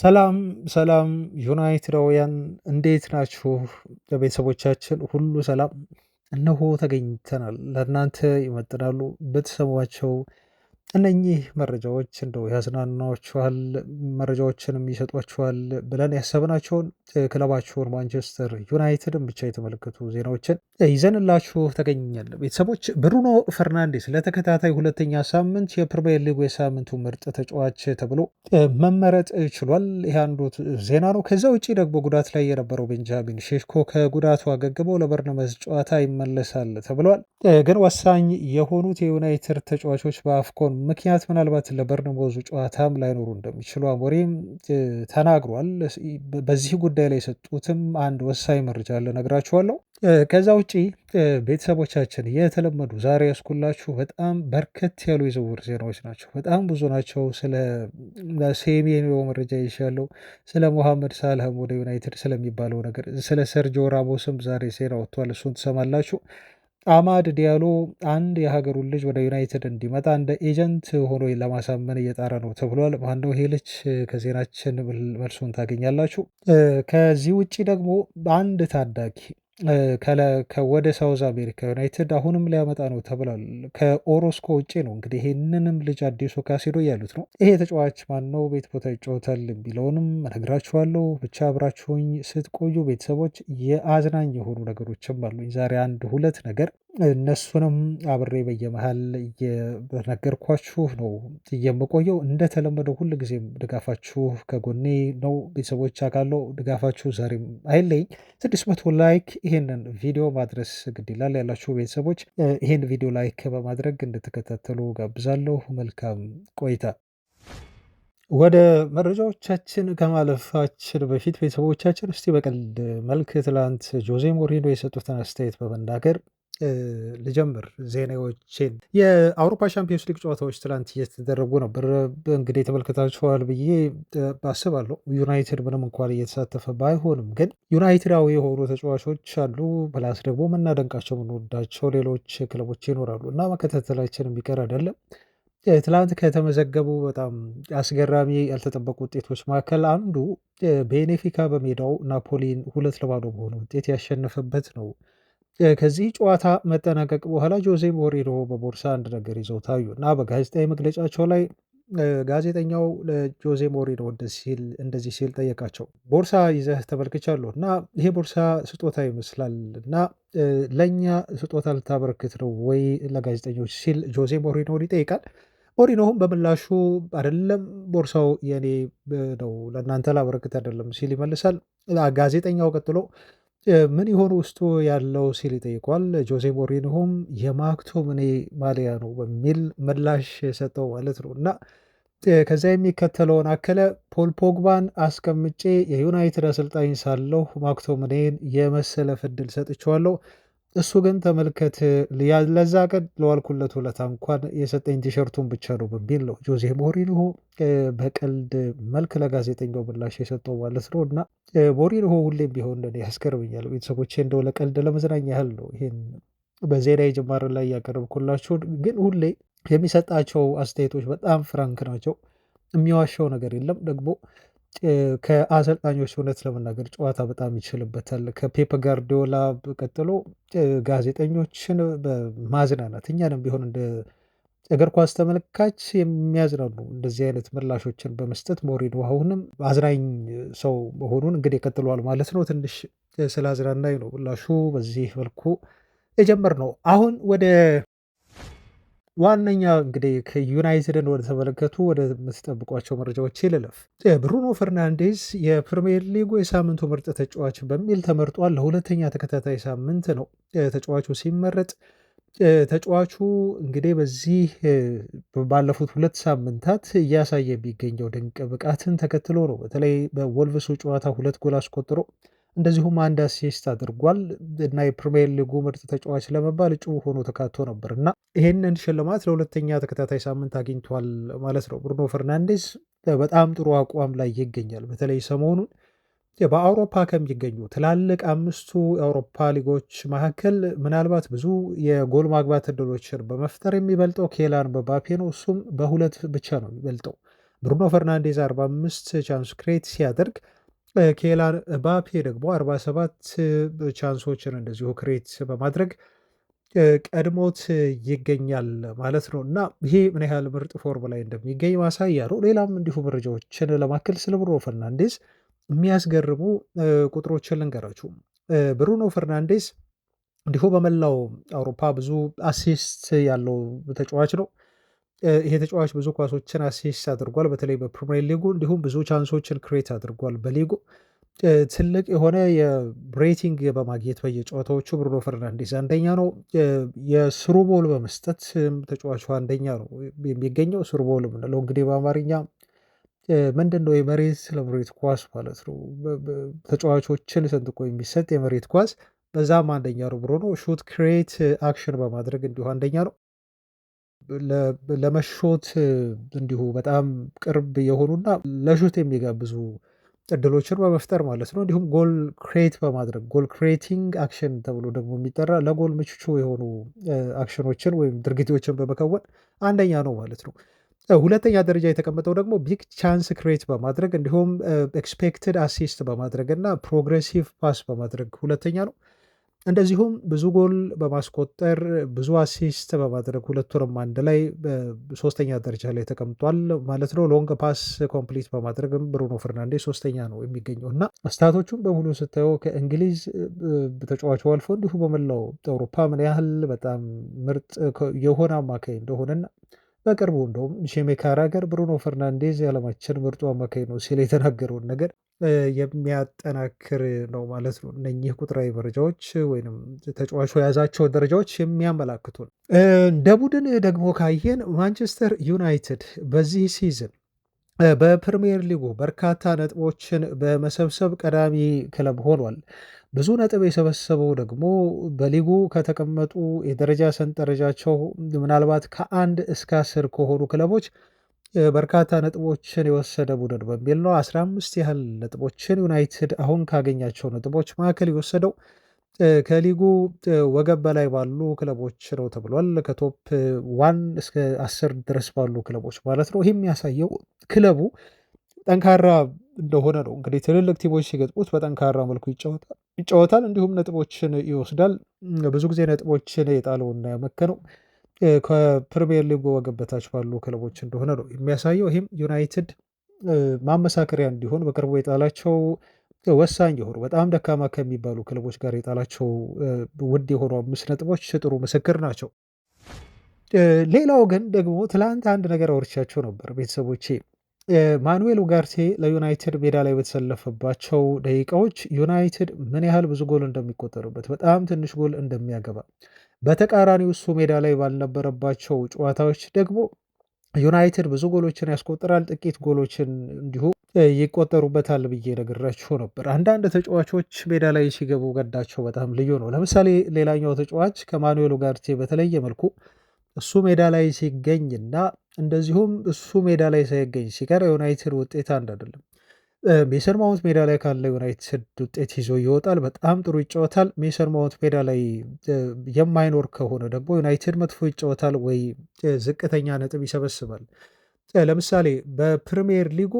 ሰላም ሰላም ዩናይትዳውያን እንዴት ናችሁ? ለቤተሰቦቻችን ሁሉ ሰላም። እነሆ ተገኝተናል። ለእናንተ ይመጥናሉ ብትሰሟቸው እነኚህ መረጃዎች እንደው ያዝናናችኋል፣ መረጃዎችንም ይሰጧችኋል ብለን ያሰብናቸውን ክለባችሁን ማንቸስተር ዩናይትድን ብቻ የተመለከቱ ዜናዎችን ይዘንላችሁ ተገኘን። ቤተሰቦች ብሩኖ ፈርናንዴስ ለተከታታይ ሁለተኛ ሳምንት የፕሪሚየር ሊጉ የሳምንቱ ምርጥ ተጫዋች ተብሎ መመረጥ ችሏል። ይህ አንዱ ዜና ነው። ከዛ ውጭ ደግሞ ጉዳት ላይ የነበረው ቤንጃሚን ሼሽኮ ከጉዳቱ አገግመው ለበርነመዝ ጨዋታ ይመለሳል ተብሏል። ግን ወሳኝ የሆኑት የዩናይትድ ተጫዋቾች በአፍኮን ምክንያት ምናልባት ለበርነማውዙ ጨዋታም ላይኖሩ እንደሚችሉ አሞሪም ተናግሯል። በዚህ ጉዳይ ላይ የሰጡትም አንድ ወሳኝ መረጃ አለ፣ ነግራችኋለሁ። ከዛ ውጪ ቤተሰቦቻችን የተለመዱ ዛሬ ያስኩላችሁ በጣም በርከት ያሉ የዝውውር ዜናዎች ናቸው። በጣም ብዙ ናቸው። ስለ ሴሜንዮ መረጃ ይሻለው፣ ስለ ሞሐመድ ሳልህም ወደ ዩናይትድ ስለሚባለው ነገር፣ ስለ ሰርጂዮ ራሞስም ዛሬ ዜና ወጥቷል። እሱን ትሰማላችሁ። አማድ ዲያሎ አንድ የሀገሩን ልጅ ወደ ዩናይትድ እንዲመጣ እንደ ኤጀንት ሆኖ ለማሳመን እየጣረ ነው ተብሏል። ማነው ይሄ ልጅ? ከዜናችን መልሱን ታገኛላችሁ። ከዚህ ውጭ ደግሞ አንድ ታዳጊ ወደ ሳውዝ አሜሪካ ዩናይትድ አሁንም ሊያመጣ ነው ተብሏል። ከኦሮስኮ ውጭ ነው እንግዲህ ይህንንም ልጅ አዲሱ ካሲዶ እያሉት ነው። ይሄ ተጫዋች ማነው? ቤት ቦታ ይጫወታል የሚለውንም እነግራችኋለሁ። ብቻ አብራችሁኝ ስትቆዩ ቤተሰቦች የአዝናኝ የሆኑ ነገሮችም አሉኝ ዛሬ አንድ ሁለት ነገር እነሱንም አብሬ በየመሃል እየነገርኳችሁ ነው የምቆየው። እንደተለመደው ሁል ጊዜም ድጋፋችሁ ከጎኔ ነው ቤተሰቦች፣ አውቃለሁ። ድጋፋችሁ ዛሬም አይለኝ። 600 ላይክ ይሄንን ቪዲዮ ማድረስ ግድ ይላል። ያላችሁ ቤተሰቦች ይሄን ቪዲዮ ላይክ በማድረግ እንድትከታተሉ ጋብዛለሁ። መልካም ቆይታ። ወደ መረጃዎቻችን ከማለፋችን በፊት ቤተሰቦቻችን እስቲ በቀልድ መልክ ትላንት ጆዜ ሞሪኖ የሰጡትን አስተያየት በመናገር ልጀምር ዜናዎችን። የአውሮፓ ሻምፒዮንስ ሊግ ጨዋታዎች ትላንት እየተደረጉ ነበር። እንግዲህ ተመልክታችኋል ብዬ አስባለሁ። ዩናይትድ ምንም እንኳን እየተሳተፈ ባይሆንም ግን ዩናይትዳዊ የሆኑ ተጫዋቾች አሉ። ፕላስ ደግሞ የምናደንቃቸው የምንወዳቸው ሌሎች ክለቦች ይኖራሉ እና መከታተላችን የሚቀር አይደለም። ትላንት ከተመዘገቡ በጣም አስገራሚ ያልተጠበቁ ውጤቶች መካከል አንዱ ቤኔፊካ በሜዳው ናፖሊን 2-0 በሆነ ውጤት ያሸነፈበት ነው። ከዚህ ጨዋታ መጠናቀቅ በኋላ ጆዜ ሞሪኖ በቦርሳ አንድ ነገር ይዘው ታዩ እና በጋዜጣዊ መግለጫቸው ላይ ጋዜጠኛው ለጆዜ ሞሪኖ እንደዚህ ሲል ጠየቃቸው። ቦርሳ ይዘህ ተመልክቻለሁ እና ይሄ ቦርሳ ስጦታ ይመስላል እና ለእኛ ስጦታ ልታበረክት ነው ወይ ለጋዜጠኞች ሲል ጆዜ ሞሪኖን ይጠይቃል። ሞሪኖም በምላሹ አይደለም ቦርሳው የኔ ነው ለእናንተ ላበረክት አይደለም ሲል ይመልሳል። ጋዜጠኛው ቀጥሎ ምን ይሆን ውስጡ ያለው ሲል ይጠይቋል። ጆዜ ሞሪኖም የማክቶምኔ ማሊያ ነው በሚል ምላሽ ሰጠው ማለት ነው እና ከዛ የሚከተለውን አከለ። ፖል ፖግባን አስቀምጬ የዩናይትድ አሰልጣኝ ሳለሁ ማክቶምኔን የመሰለፍ ዕድል ሰጥቼዋለሁ። እሱ ግን ተመልከት ለዛ ቀን ለዋልኩለት ውለታ እንኳን የሰጠኝ ቲሸርቱን ብቻ ነው በሚል ነው ጆዜ ሞሪኖ በቀልድ መልክ ለጋዜጠኛው ምላሽ የሰጠው ማለት ነው። እና ሞሪኖ ሁሌም ቢሆን እንደኔ ያስገርመኛል ቤተሰቦቼ። እንደው ለቀልድ ለመዝናኛ ያህል ነው ይሄን በዜና የጅማር ላይ ያቀረብኩላችሁ። ግን ሁሌ የሚሰጣቸው አስተያየቶች በጣም ፍራንክ ናቸው። የሚዋሻው ነገር የለም። ደግሞ ከአሰልጣኞች እውነት ለመናገር ጨዋታ በጣም ይችልበታል። ከፔፕ ጋርዲዮላ ቀጥሎ ጋዜጠኞችን በማዝናናት እኛንም ቢሆን እንደ እግር ኳስ ተመልካች የሚያዝናኑ እንደዚህ አይነት ምላሾችን በመስጠት ሞሪኖ አሁንም አዝናኝ ሰው መሆኑን እንግዲህ ቀጥሏል ማለት ነው። ትንሽ ስላዝናናኝ ነው ምላሹ በዚህ መልኩ የጀመርነው። አሁን ወደ ዋነኛ እንግዲህ ከዩናይትድን ወደ ተመለከቱ ወደ ምትጠብቋቸው መረጃዎች ልለፍ። ብሩኖ ፈርናንዴዝ የፕሪሚየር ሊጉ የሳምንቱ ምርጥ ተጫዋች በሚል ተመርጧል። ለሁለተኛ ተከታታይ ሳምንት ነው ተጫዋቹ ሲመረጥ። ተጫዋቹ እንግዲህ በዚህ ባለፉት 2 ሳምንታት እያሳየ የሚገኘው ድንቅ ብቃትን ተከትሎ ነው። በተለይ በወልቭሱ ጨዋታ 2 ጎል አስቆጥሮ እንደዚሁም አንድ አሲስት አድርጓል እና የፕሪሚየር ሊጉ ምርጥ ተጫዋች ለመባል እጩ ሆኖ ተካቶ ነበር እና ይህንን ሽልማት ለሁለተኛ ተከታታይ ሳምንት አግኝቷል ማለት ነው። ብሩኖ ፈርናንዴዝ በጣም ጥሩ አቋም ላይ ይገኛል። በተለይ ሰሞኑን በአውሮፓ ከሚገኙ ትላልቅ 5ቱ የአውሮፓ ሊጎች መካከል ምናልባት ብዙ የጎል ማግባት እድሎችን በመፍጠር የሚበልጠው ኬላን ምባፔ ነው። እሱም በ2 ብቻ ነው የሚበልጠው። ብሩኖ ፈርናንዴዝ 45 ቻንስ ክሬት ሲያደርግ ኬላን ባፔ ደግሞ 47 ቻንሶችን እንደዚሁ ክሬት በማድረግ ቀድሞት ይገኛል ማለት ነው። እና ይሄ ምን ያህል ምርጥ ፎርም ላይ እንደሚገኝ ማሳያ ነው። ሌላም እንዲሁ መረጃዎችን ለማከል ስለ ብሩኖ ፈርናንዴዝ የሚያስገርሙ ቁጥሮችን ልንገራችሁ። ብሩኖ ፈርናንዴዝ እንዲሁ በመላው አውሮፓ ብዙ አሲስት ያለው ተጫዋች ነው። ይሄ ተጫዋች ብዙ ኳሶችን አሲስት አድርጓል፣ በተለይ በፕሪሚየር ሊጉ። እንዲሁም ብዙ ቻንሶችን ክሬት አድርጓል በሊጉ። ትልቅ የሆነ የሬቲንግ በማግኘት በየጨዋታዎቹ ብሩኖ ፈርናንዴዝ አንደኛ ነው። የስሩቦል በመስጠት ተጫዋቹ አንደኛ ነው የሚገኘው። ስሩቦል የምንለው እንግዲህ በአማርኛ ምንድን ነው? የመሬት ለመሬት ኳስ ማለት ነው። ተጫዋቾችን ሰንጥቆ የሚሰጥ የመሬት ኳስ፣ በዛም አንደኛ ነው ብሩኖ። ሹት ክሬት አክሽን በማድረግ እንዲሁ አንደኛ ነው። ለመሾት እንዲሁ በጣም ቅርብ የሆኑና ለሹት የሚጋብዙ እድሎችን በመፍጠር ማለት ነው። እንዲሁም ጎል ክሬት በማድረግ ጎል ክሬቲንግ አክሽን ተብሎ ደግሞ የሚጠራ ለጎል ምቹ የሆኑ አክሽኖችን ወይም ድርጊቶችን በመከወን አንደኛ ነው ማለት ነው። ሁለተኛ ደረጃ የተቀመጠው ደግሞ ቢግ ቻንስ ክሬት በማድረግ እንዲሁም ኤክስፔክትድ አሲስት በማድረግ እና ፕሮግሬሲቭ ፓስ በማድረግ ሁለተኛ ነው። እንደዚሁም ብዙ ጎል በማስቆጠር ብዙ አሲስት በማድረግ ሁለቱንም አንድ ላይ ሶስተኛ ደረጃ ላይ ተቀምጧል ማለት ነው። ሎንግ ፓስ ኮምፕሊት በማድረግም ብሩኖ ፈርናንዴዝ ሶስተኛ ነው የሚገኘው እና ስታቶቹም በሙሉ ስታየው ከእንግሊዝ ተጫዋቹ አልፎ እንዲሁ በመላው አውሮፓ ምን ያህል በጣም ምርጥ የሆነ አማካይ እንደሆነና በቅርቡ እንደውም ጄሚ ካራገር ብሩኖ ፈርናንዴዝ የዓለማችን ምርጡ አማካይ ነው ሲል የተናገረውን ነገር የሚያጠናክር ነው ማለት ነው። እነኚህ ቁጥራዊ መረጃዎች ወይም ተጫዋቹ የያዛቸው ደረጃዎች የሚያመላክቱ ነው። እንደ ቡድን ደግሞ ካየን ማንቸስተር ዩናይትድ በዚህ ሲዝን በፕሪሚየር ሊጉ በርካታ ነጥቦችን በመሰብሰብ ቀዳሚ ክለብ ሆኗል። ብዙ ነጥብ የሰበሰበው ደግሞ በሊጉ ከተቀመጡ የደረጃ ሰንጠረዣቸው ምናልባት ከ1 እስከ 10 ከሆኑ ክለቦች በርካታ ነጥቦችን የወሰደ ቡድን በሚል ነው። 15 ያህል ነጥቦችን ዩናይትድ አሁን ካገኛቸው ነጥቦች መካከል የወሰደው ከሊጉ ወገብ በላይ ባሉ ክለቦች ነው ተብሏል። ከቶፕ 1 እስከ 10 ድረስ ባሉ ክለቦች ማለት ነው። ይህ የሚያሳየው ክለቡ ጠንካራ እንደሆነ ነው። እንግዲህ ትልልቅ ቲሞች ሲገጥሙት በጠንካራ መልኩ ይጫወታል፣ እንዲሁም ነጥቦችን ይወስዳል። ብዙ ጊዜ ነጥቦችን የጣለውና ያመከነው ከፕሪሚየር ሊጉ ወገብ በታች ባሉ ክለቦች እንደሆነ ነው የሚያሳየው። ይህም ዩናይትድ ማመሳከሪያ እንዲሆን በቅርቡ የጣላቸው ወሳኝ የሆኑ በጣም ደካማ ከሚባሉ ክለቦች ጋር የጣላቸው ውድ የሆኑ 5 ነጥቦች ጥሩ ምስክር ናቸው። ሌላው ግን ደግሞ ትላንት አንድ ነገር አውርቻቸው ነበር ቤተሰቦቼ። ማኑኤል ኡጋርቴ ለዩናይትድ ሜዳ ላይ በተሰለፈባቸው ደቂቃዎች ዩናይትድ ምን ያህል ብዙ ጎል እንደሚቆጠሩበት፣ በጣም ትንሽ ጎል እንደሚያገባ፣ በተቃራኒው እሱ ሜዳ ላይ ባልነበረባቸው ጨዋታዎች ደግሞ ዩናይትድ ብዙ ጎሎችን ያስቆጥራል፣ ጥቂት ጎሎችን እንዲሁ ይቆጠሩበታል ብዬ ነግራችሁ ነበር። አንዳንድ ተጫዋቾች ሜዳ ላይ ሲገቡ ገዳቸው በጣም ልዩ ነው። ለምሳሌ ሌላኛው ተጫዋች ከማኑኤል ኡጋርቴ በተለየ መልኩ እሱ ሜዳ ላይ ሲገኝና እንደዚሁም እሱ ሜዳ ላይ ሳይገኝ ሲቀር የዩናይትድ ውጤት አንድ አይደለም። ሜሰን ማውንት ሜዳ ላይ ካለ ዩናይትድ ውጤት ይዞ ይወጣል፣ በጣም ጥሩ ይጫወታል። ሜሰን ማውንት ሜዳ ላይ የማይኖር ከሆነ ደግሞ ዩናይትድ መጥፎ ይጫወታል ወይ ዝቅተኛ ነጥብ ይሰበስባል። ለምሳሌ በፕሪሚየር ሊጉ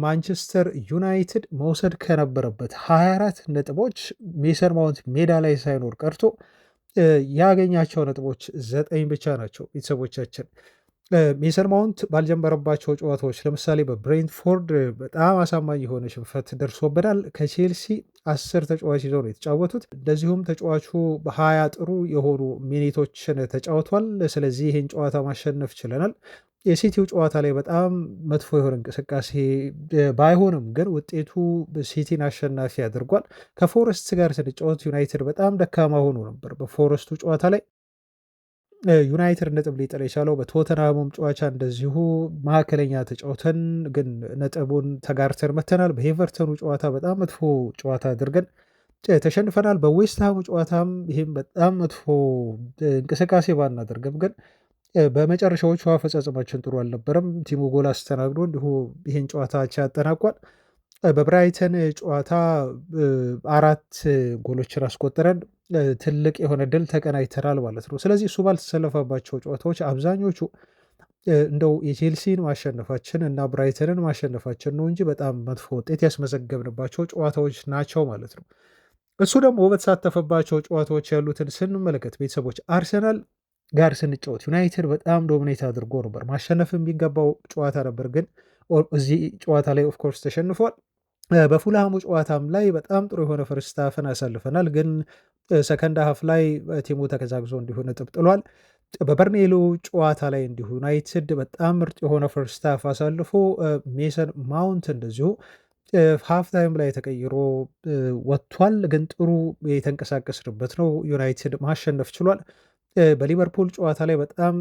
ማንቸስተር ዩናይትድ መውሰድ ከነበረበት 24 ነጥቦች ሜሰን ማውንት ሜዳ ላይ ሳይኖር ቀርቶ ያገኛቸው ነጥቦች 9 ብቻ ናቸው። ቤተሰቦቻችን ሜሰን ማውንት ባልጀመረባቸው ጨዋታዎች ለምሳሌ በብሬንትፎርድ በጣም አሳማኝ የሆነ ሽንፈት ደርሶብናል። ከቼልሲ 10 ተጫዋች ይዘው ነው የተጫወቱት። እንደዚሁም ተጫዋቹ በ20 ጥሩ የሆኑ ሚኒቶችን ተጫውቷል። ስለዚህ ይህን ጨዋታ ማሸነፍ ችለናል። የሲቲው ጨዋታ ላይ በጣም መጥፎ የሆነ እንቅስቃሴ ባይሆንም ግን ውጤቱ ሲቲን አሸናፊ አድርጓል። ከፎረስት ጋር ስንጫወት ዩናይትድ በጣም ደካማ ሆኖ ነበር። በፎረስቱ ጨዋታ ላይ ዩናይትድ ነጥብ ሊጥል የቻለው በቶተንሃሙም ጨዋታ እንደዚሁ መካከለኛ ተጫውተን ግን ነጥቡን ተጋርተን መተናል። በኤቨርተኑ ጨዋታ በጣም መጥፎ ጨዋታ አድርገን ተሸንፈናል። በዌስትሃሙ ጨዋታም ይህም በጣም መጥፎ እንቅስቃሴ ባናደርግም ግን በመጨረሻዎቹ አፈጻጸማችን ጥሩ አልነበረም። ቲሙ ጎል አስተናግዶ እንዲሁ ይህን ጨዋታ ያጠናቋል። በብራይተን ጨዋታ 4 ጎሎችን አስቆጥረን ትልቅ የሆነ ድል ተቀናጅተናል ማለት ነው። ስለዚህ እሱ ባልተሰለፈባቸው ጨዋታዎች አብዛኞቹ እንደው የቼልሲን ማሸነፋችን እና ብራይተንን ማሸነፋችን ነው እንጂ በጣም መጥፎ ውጤት ያስመዘገብንባቸው ጨዋታዎች ናቸው ማለት ነው። እሱ ደግሞ በተሳተፈባቸው ጨዋታዎች ያሉትን ስንመለከት ቤተሰቦች አርሰናል ጋር ስንጫወት ዩናይትድ በጣም ዶሚኔት አድርጎ ነበር። ማሸነፍ የሚገባው ጨዋታ ነበር፣ ግን እዚህ ጨዋታ ላይ ኦፍኮርስ ተሸንፏል። በፉልሃሙ ጨዋታም ላይ በጣም ጥሩ የሆነ ፈርስት ሃፍን አሳልፈናል፣ ግን ሰከንድ ሃፍ ላይ ቲሙ ተቀዛቅዞ እንዲሁ ነጥብ ጥሏል። በበርኔሎ ጨዋታ ላይ እንዲሁ ዩናይትድ በጣም ምርጥ የሆነ ፈርስት ሃፍ አሳልፎ ሜሰን ማውንት እንደዚሁ ሃፍ ታይም ላይ ተቀይሮ ወጥቷል፣ ግን ጥሩ የተንቀሳቀስንበት ነው። ዩናይትድ ማሸነፍ ችሏል። በሊቨርፑል ጨዋታ ላይ በጣም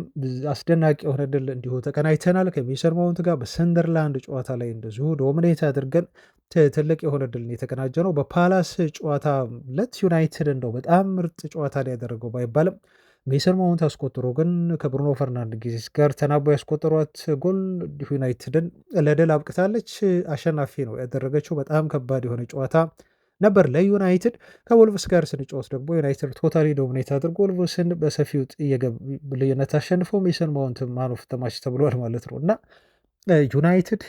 አስደናቂ የሆነ ድል እንዲሁ ተቀናይተናል ከሜሰን ማውንት ጋር። በሰንደርላንድ ጨዋታ ላይ እንደዚሁ ዶሚኔት አድርገን ትልቅ የሆነ ድል የተቀናጀ ነው። በፓላስ ጨዋታ ለት ዩናይትድ እንደው በጣም ምርጥ ጨዋታ ላይ ያደረገው ባይባልም ሜሰን ማውንት አስቆጥሮ ግን ከብሩኖ ፈርናንዴዝ ጋር ተናቦ ያስቆጠሯት ጎል እንዲሁ ዩናይትድን ለድል አብቅታለች። አሸናፊ ነው ያደረገችው። በጣም ከባድ የሆነ ጨዋታ ነበር ለዩናይትድ። ከወልቭስ ጋር ስንጫወት ደግሞ ዩናይትድ ቶታሊ ዶሚኔት አድርጎ ወልቭስን በሰፊው ልዩነት አሸንፎ ሜሰን ማውንት ማን ኦፍ ዘ ማች ተብሏል ማለት ነው። እና ዩናይትድ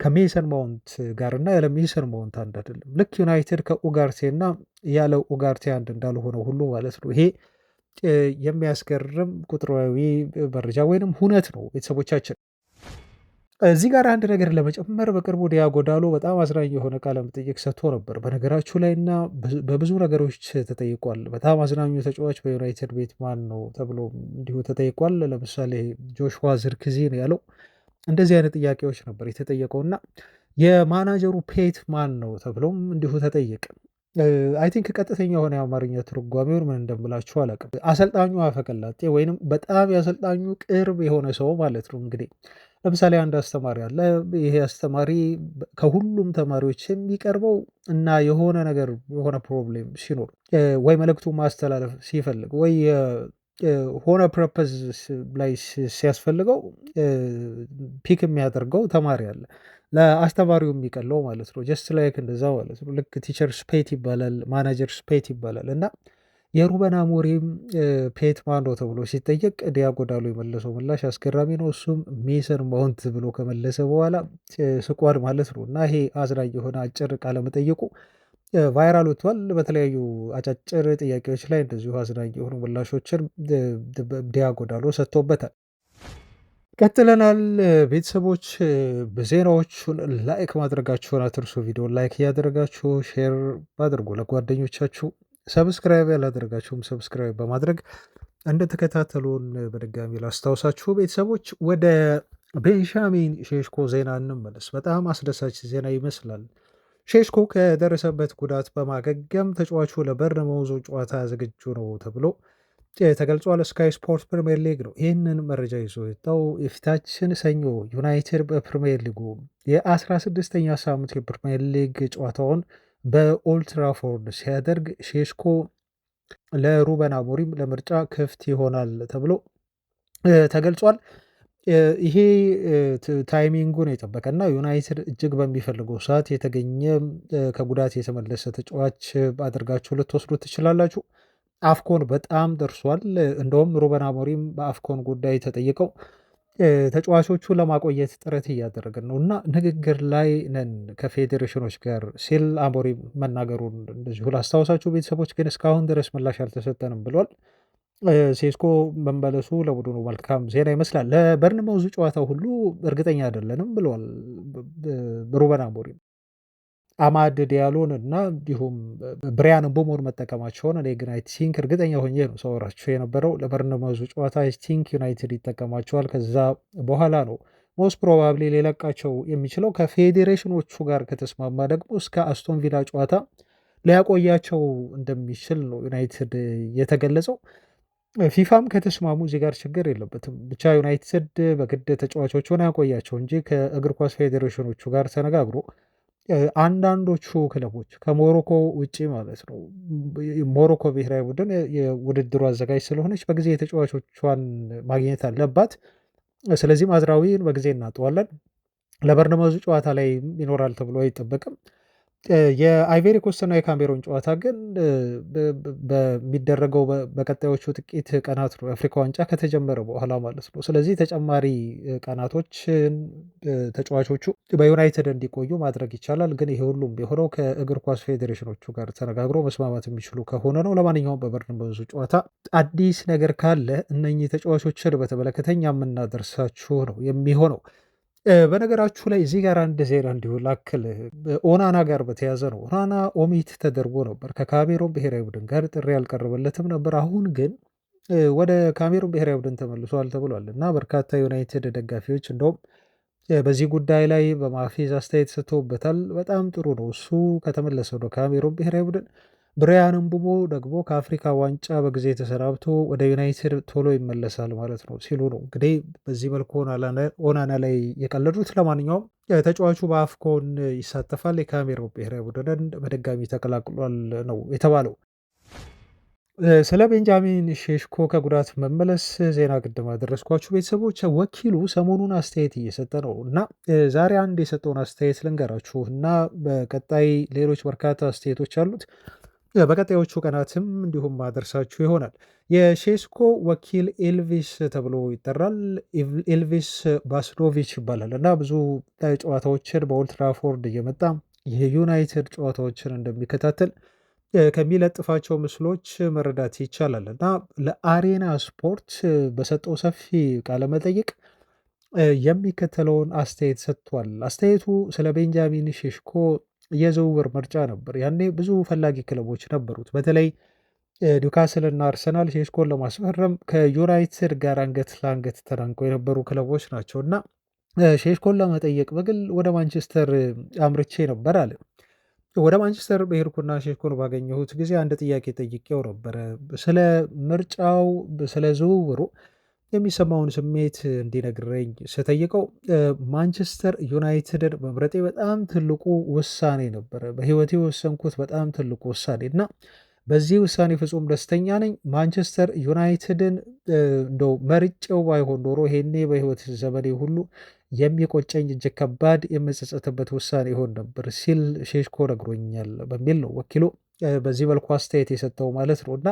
ከሜሰን ማውንት ጋር እና ያለ ሜሰን ማውንት አንድ አይደለም። ልክ ዩናይትድ ከኡጋርቴ እና ያለ ኡጋርቴ አንድ እንዳልሆነ ሁሉ ማለት ነው። ይሄ የሚያስገርም ቁጥራዊ መረጃ ወይንም ሁነት ነው ቤተሰቦቻችን። እዚህ ጋር አንድ ነገር ለመጨመር በቅርቡ ዲያጎ ዳሎ በጣም አዝናኝ የሆነ ቃለ መጠይቅ ሰጥቶ ነበር በነገራችሁ ላይ እና በብዙ ነገሮች ተጠይቋል። በጣም አዝናኙ ተጫዋች በዩናይትድ ቤት ማን ነው ተብሎ እንዲሁ ተጠይቋል። ለምሳሌ ጆሽዋ ዝርክዚ ነው ያለው። እንደዚህ አይነት ጥያቄዎች ነበር የተጠየቀው እና የማናጀሩ ፔት ማን ነው ተብሎም እንዲሁ ተጠየቀ። አይ ቲንክ ቀጥተኛ የሆነ የአማርኛ ትርጓሜውን ምን እንደምላችሁ አላውቅም። አሰልጣኙ አፈቀላጤ ወይንም በጣም የአሰልጣኙ ቅርብ የሆነ ሰው ማለት ነው። እንግዲህ ለምሳሌ አንድ አስተማሪ አለ። ይሄ አስተማሪ ከሁሉም ተማሪዎች የሚቀርበው እና የሆነ ነገር የሆነ ፕሮብሌም ሲኖር ወይ መልእክቱ ማስተላለፍ ሲፈልግ ወይ ሆነ ፐርፐዝ ላይ ሲያስፈልገው ፒክ የሚያደርገው ተማሪ አለ። ለአስተማሪው የሚቀለው ማለት ነው። ጀስት ላይክ እንደዛ ማለት ነው። ልክ ቲቸር ስፔት ይባላል፣ ማናጀር ስፔት ይባላል። እና የሩበን አሞሪም ፔት ማን ነው ተብሎ ሲጠየቅ ዲያጎ ዳሎ የመለሰው ምላሽ አስገራሚ ነው። እሱም ሜሰን ማውንት ብሎ ከመለሰ በኋላ ስቋድ ማለት ነው። እና ይሄ አዝናኝ የሆነ አጭር ቃለ መጠይቁ ቫይራል ወጥቷል። በተለያዩ አጫጭር ጥያቄዎች ላይ እንደዚሁ አዝናኝ የሆኑ ምላሾችን ዲያጎ ዳሎ ሰጥቶበታል። ቀጥለናል ቤተሰቦች። ዜናዎቹን ላይክ ማድረጋችሁን አትርሱ። ቪዲዮ ላይክ እያደረጋችሁ ሼር አድርጉ ለጓደኞቻችሁ። ሰብስክራይብ ያላደረጋችሁም ሰብስክራይብ በማድረግ እንደተከታተሉን በድጋሚ ላስታውሳችሁ። ቤተሰቦች ወደ ቤንሻሚን ሼሽኮ ዜና እንመለስ። በጣም አስደሳች ዜና ይመስላል። ሼሽኮ ከደረሰበት ጉዳት በማገገም ተጫዋቹ ለበርነማውዝ ጨዋታ ዝግጁ ነው ተብሎ ተገልጿል። ስካይ ስፖርት ፕሪሚየር ሊግ ነው ይህንን መረጃ ይዞ የወጣው። የፊታችን ሰኞ ዩናይትድ በፕሪሚየር ሊጉ የ16ኛ ሳምንት የፕሪሚየር ሊግ ጨዋታውን በኦልትራፎርድ ሲያደርግ ሼሽኮ ለሩበን አሞሪም ለምርጫ ክፍት ይሆናል ተብሎ ተገልጿል። ይሄ ታይሚንጉን የጠበቀና ዩናይትድ እጅግ በሚፈልገው ሰዓት የተገኘ ከጉዳት የተመለሰ ተጫዋች አድርጋችሁ ልትወስዱ ትችላላችሁ። አፍኮን በጣም ደርሷል። እንደውም ሩበን አሞሪም በአፍኮን ጉዳይ ተጠይቀው ተጫዋቾቹ ለማቆየት ጥረት እያደረግን ነው እና ንግግር ላይ ነን ከፌዴሬሽኖች ጋር ሲል አሞሪም መናገሩን እንደዚሁ ላስታውሳችሁ ቤተሰቦች። ግን እስካሁን ድረስ ምላሽ አልተሰጠንም ብሏል። ሴስኮ መመለሱ ለቡድኑ መልካም ዜና ይመስላል። ለበርንማውዝ ጨዋታው ሁሉ እርግጠኛ አይደለንም ብለዋል ሩበን አሞሪም። አማድ ዲያሎን እና እንዲሁም ብሪያን ምቦሞን መጠቀማቸውን እኔ ግን አይ ቲንክ እርግጠኛ ሆኜ ነው ሰወራቸው የነበረው። ለበርንማውዝ ጨዋታ አይ ቲንክ ዩናይትድ ይጠቀማቸዋል። ከዛ በኋላ ነው ሞስት ፕሮባብሊ ሊለቃቸው የሚችለው። ከፌዴሬሽኖቹ ጋር ከተስማማ ደግሞ እስከ አስቶን ቪላ ጨዋታ ሊያቆያቸው እንደሚችል ነው ዩናይትድ የተገለጸው። ፊፋም ከተስማሙ እዚህ ጋር ችግር የለበትም። ብቻ ዩናይትድ በግድ ተጫዋቾቹን ያቆያቸው እንጂ ከእግር ኳስ ፌዴሬሽኖቹ ጋር ተነጋግሮ አንዳንዶቹ ክለቦች ከሞሮኮ ውጪ ማለት ነው። ሞሮኮ ብሔራዊ ቡድን የውድድሩ አዘጋጅ ስለሆነች በጊዜ ተጫዋቾቿን ማግኘት አለባት። ስለዚህ ማዝራዊን በጊዜ እናጠዋለን። ለበርነማውዝ ጨዋታ ላይ ይኖራል ተብሎ አይጠበቅም። የአይቬሪ ኮስትና የካሜሮን ጨዋታ ግን በሚደረገው በቀጣዮቹ ጥቂት ቀናት ነው የአፍሪካ ዋንጫ ከተጀመረ በኋላ ማለት ነው። ስለዚህ ተጨማሪ ቀናቶችን ተጫዋቾቹ በዩናይትድ እንዲቆዩ ማድረግ ይቻላል። ግን ይሄ ሁሉም የሆነው ከእግር ኳስ ፌዴሬሽኖቹ ጋር ተነጋግሮ መስማማት የሚችሉ ከሆነ ነው። ለማንኛውም በበርንማውዙ ጨዋታ አዲስ ነገር ካለ እነኚህ ተጫዋቾችን በተመለከተ እኛ የምናደርሳችሁ ነው የሚሆነው። በነገራችሁ ላይ እዚህ ጋር አንድ ዜና እንዲሁ ላክል ኦናና ጋር በተያዘ ነው። ኦናና ኦሚት ተደርጎ ነበር ከካሜሮን ብሔራዊ ቡድን ጋር ጥሪ ያልቀረበለትም ነበር። አሁን ግን ወደ ካሜሮን ብሔራዊ ቡድን ተመልሷል ተብሏል እና በርካታ ዩናይትድ ደጋፊዎች እንደውም በዚህ ጉዳይ ላይ በማፌዝ አስተያየት ሰጥተውበታል። በጣም ጥሩ ነው እሱ ከተመለሰ ወደ ካሜሮን ብሔራዊ ቡድን ብሪያን ምቡሞ ደግሞ ከአፍሪካ ዋንጫ በጊዜ ተሰናብቶ ወደ ዩናይትድ ቶሎ ይመለሳል ማለት ነው ሲሉ ነው እንግዲህ በዚህ መልኩ ኦናና ላይ የቀለዱት። ለማንኛውም ተጫዋቹ በአፍኮን ይሳተፋል፣ የካሜሮን ብሔራዊ ቡድንን በድጋሚ ተቀላቅሏል ነው የተባለው። ስለ ቤንጃሚን ሼሽኮ ከጉዳት መመለስ ዜና ቅድም አደረስኳችሁ ቤተሰቦች። ወኪሉ ሰሞኑን አስተያየት እየሰጠ ነው እና ዛሬ አንድ የሰጠውን አስተያየት ልንገራችሁ እና በቀጣይ ሌሎች በርካታ አስተያየቶች አሉት በቀጣዮቹ ቀናትም እንዲሁም ማደርሳችሁ ይሆናል። የሼስኮ ወኪል ኤልቪስ ተብሎ ይጠራል። ኤልቪስ ባስዶቪች ይባላል እና ብዙ ጨዋታዎችን በኦልትራፎርድ እየመጣ የዩናይትድ ጨዋታዎችን እንደሚከታተል ከሚለጥፋቸው ምስሎች መረዳት ይቻላል እና ለአሬና ስፖርት በሰጠው ሰፊ ቃለመጠይቅ የሚከተለውን አስተያየት ሰጥቷል። አስተያየቱ ስለ ቤንጃሚን ሼሽኮ የዝውውር ምርጫ ነበር። ያኔ ብዙ ፈላጊ ክለቦች ነበሩት። በተለይ ኒውካስል እና አርሰናል ሼሽኮን ለማስፈረም ከዩናይትድ ጋር አንገት ለአንገት ተናንቀው የነበሩ ክለቦች ናቸው እና ሼሽኮን ለመጠየቅ በግል ወደ ማንቸስተር አምርቼ ነበር አለ። ወደ ማንቸስተር በሄድኩና ሼሽኮን ባገኘሁት ጊዜ አንድ ጥያቄ ጠይቄው ነበረ። ስለ ምርጫው፣ ስለ ዝውውሩ የሚሰማውን ስሜት እንዲነግረኝ ስጠይቀው ማንቸስተር ዩናይትድን መምረጤ በጣም ትልቁ ውሳኔ ነበረ። በህይወቴ የወሰንኩት በጣም ትልቁ ውሳኔ እና በዚህ ውሳኔ ፍጹም ደስተኛ ነኝ። ማንቸስተር ዩናይትድን እንደው መርጬው ባይሆን ኖሮ ይሄኔ በህይወት ዘመኔ ሁሉ የሚቆጨኝ እጅግ ከባድ የምጸጸትበት ውሳኔ ይሆን ነበር ሲል ሼሽኮ ነግሮኛል በሚል ነው ወኪሉ በዚህ መልኩ አስተያየት የሰጠው ማለት ነው እና